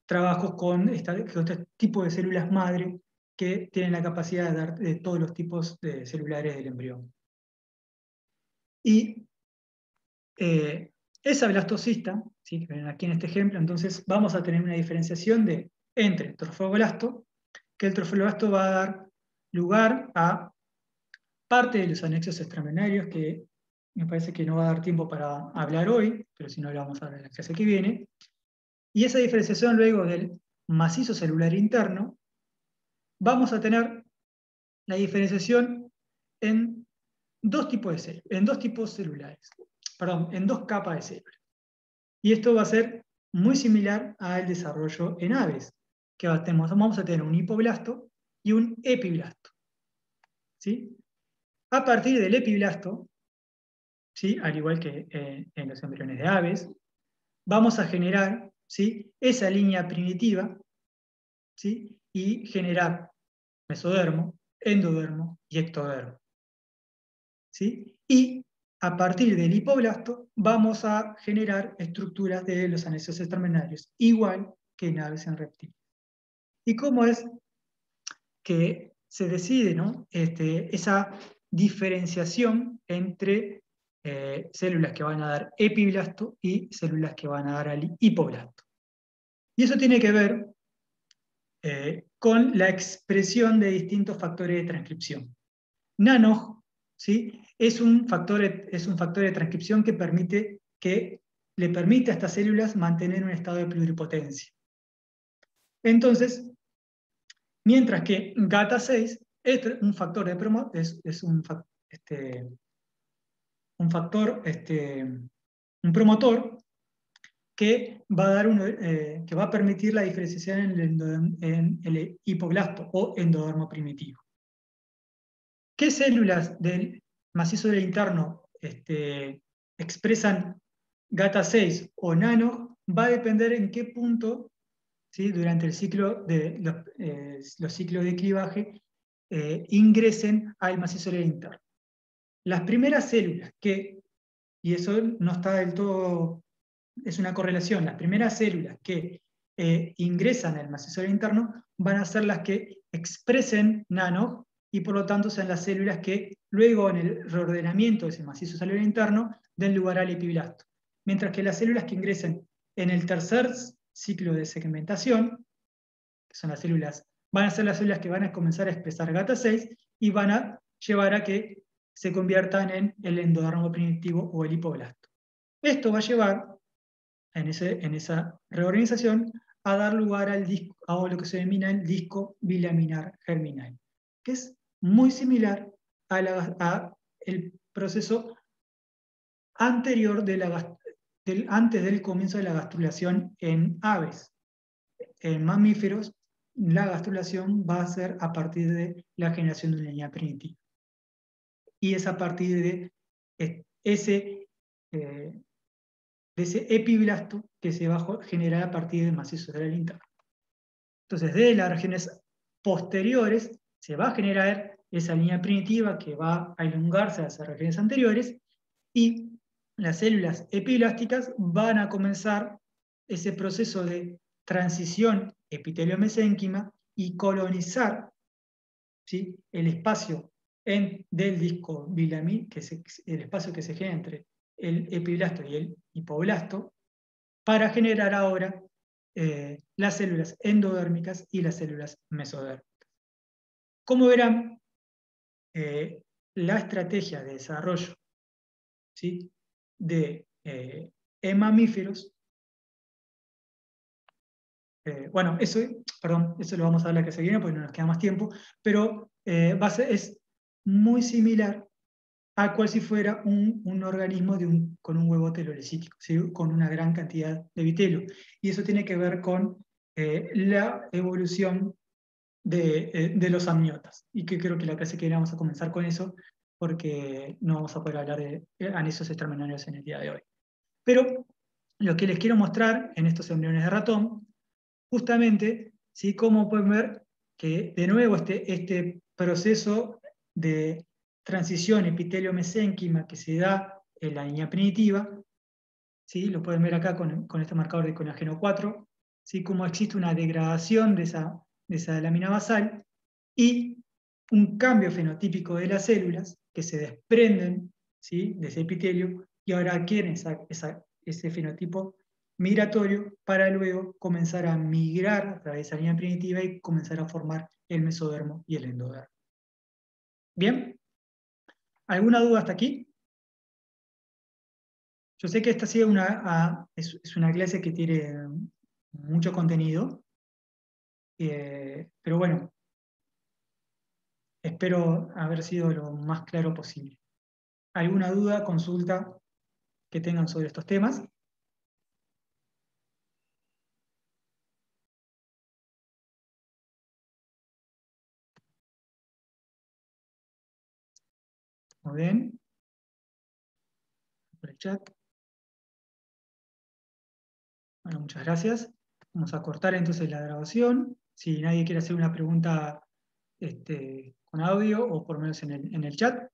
A: trabajos con este tipo de células madre que tienen la capacidad de dar de todos los tipos de celulares del embrión. Y esa blastocista, ¿sí?, que ven aquí en este ejemplo, entonces vamos a tener una diferenciación entre el trofoblasto, que el trofoblasto va a dar lugar a parte de los anexos extraembrionarios, que me parece que no va a dar tiempo para hablar hoy, pero si no lo vamos a hablar en la clase que viene. Y esa diferenciación luego del macizo celular interno, vamos a tener la diferenciación en dos tipos celulares, perdón, en dos capas de células. Y esto va a ser muy similar al desarrollo en aves, que vamos a tener un hipoblasto y un epiblasto, ¿sí? A partir del epiblasto, ¿sí?, al igual que en los embriones de aves, vamos a generar, ¿sí?, esa línea primitiva ¿sí? Y generar mesodermo, endodermo y ectodermo, ¿sí? Y a partir del hipoblasto vamos a generar estructuras de los anexos extraordinarios, igual que en aves en reptiles. ¿Y cómo es que se decide, ¿no? Esa diferenciación entre células que van a dar epiblasto y células que van a dar al hipoblasto? Y eso tiene que ver con la expresión de distintos factores de transcripción. NANOG, ¿sí? es un factor de transcripción que le permite a estas células mantener un estado de pluripotencia. Entonces, mientras que GATA6 es un factor de un promotor que va a, que va a permitir la diferenciación en el hipoblasto o endodermo primitivo. ¿Qué células del macizo del interno expresan GATA6 o NANOG? Va a depender en qué punto, ¿sí? Durante el ciclo de los ciclos de clivaje ingresen al macizo del interno. Las primeras células que, y eso no está del todo, es una correlación, las primeras células que ingresan al macizo interno van a ser las que expresen NANOG y por lo tanto sean las células que luego en el reordenamiento de ese macizo celular interno den lugar al epiblasto. Mientras que las células que ingresen en el tercer ciclo de segmentación, que son las células, van a ser las células que van a comenzar a expresar GATA6 y van a llevar a que se conviertan en el endodermo primitivo o el hipoblasto. Esto va a llevar en esa reorganización a dar lugar a lo que se denomina el disco bilaminar germinal, que es muy similar a el proceso anterior antes del comienzo de la gastrulación en aves. En mamíferos, la gastrulación va a ser a partir de la generación de una línea primitiva. Y es a partir de ese epiblasto que se va a generar a partir del macizo cerebral interno. Entonces, desde las regiones posteriores se va a generar esa línea primitiva que va a elongarse a esas regiones anteriores y las células epiblásticas van a comenzar ese proceso de transición epitelio-mesénquima y colonizar, ¿sí? El espacio del disco bilamín, el espacio que se genera entre el epiblasto y el hipoblasto, para generar ahora las células endodérmicas y las células mesodérmicas. Como verán, la estrategia de desarrollo, ¿sí? En mamíferos, bueno, eso lo vamos a hablar que se viene porque no nos queda más tiempo, pero es muy similar a cual si fuera un organismo con un huevo telolecítico, ¿sí? Con una gran cantidad de vitelo. Y eso tiene que ver con la evolución de los amniotas. Y que creo que la clase que viene vamos a comenzar con eso, porque no vamos a poder hablar de anexos extraordinarios en el día de hoy. Pero lo que les quiero mostrar en estos embriones de ratón, justamente, ¿sí? Como pueden ver que de nuevo este proceso de transición epitelio-mesénquima que se da en la línea primitiva, ¿sí? Lo pueden ver acá con este marcador de colágeno 4, ¿sí? Como existe una degradación de esa lámina basal y un cambio fenotípico de las células que se desprenden, ¿sí? De ese epitelio y ahora adquieren ese fenotipo migratorio para luego comenzar a migrar a través de esa línea primitiva y comenzar a formar el mesodermo y el endodermo. ¿Bien? ¿Alguna duda hasta aquí? Yo sé que esta ha sido es una clase que tiene mucho contenido, pero bueno, espero haber sido lo más claro posible. ¿Alguna duda, consulta que tengan sobre estos temas? Muy bien. Por el chat. Bueno, muchas gracias. Vamos a cortar entonces la grabación. si nadie quiere hacer una pregunta con audio o por lo menos en el chat.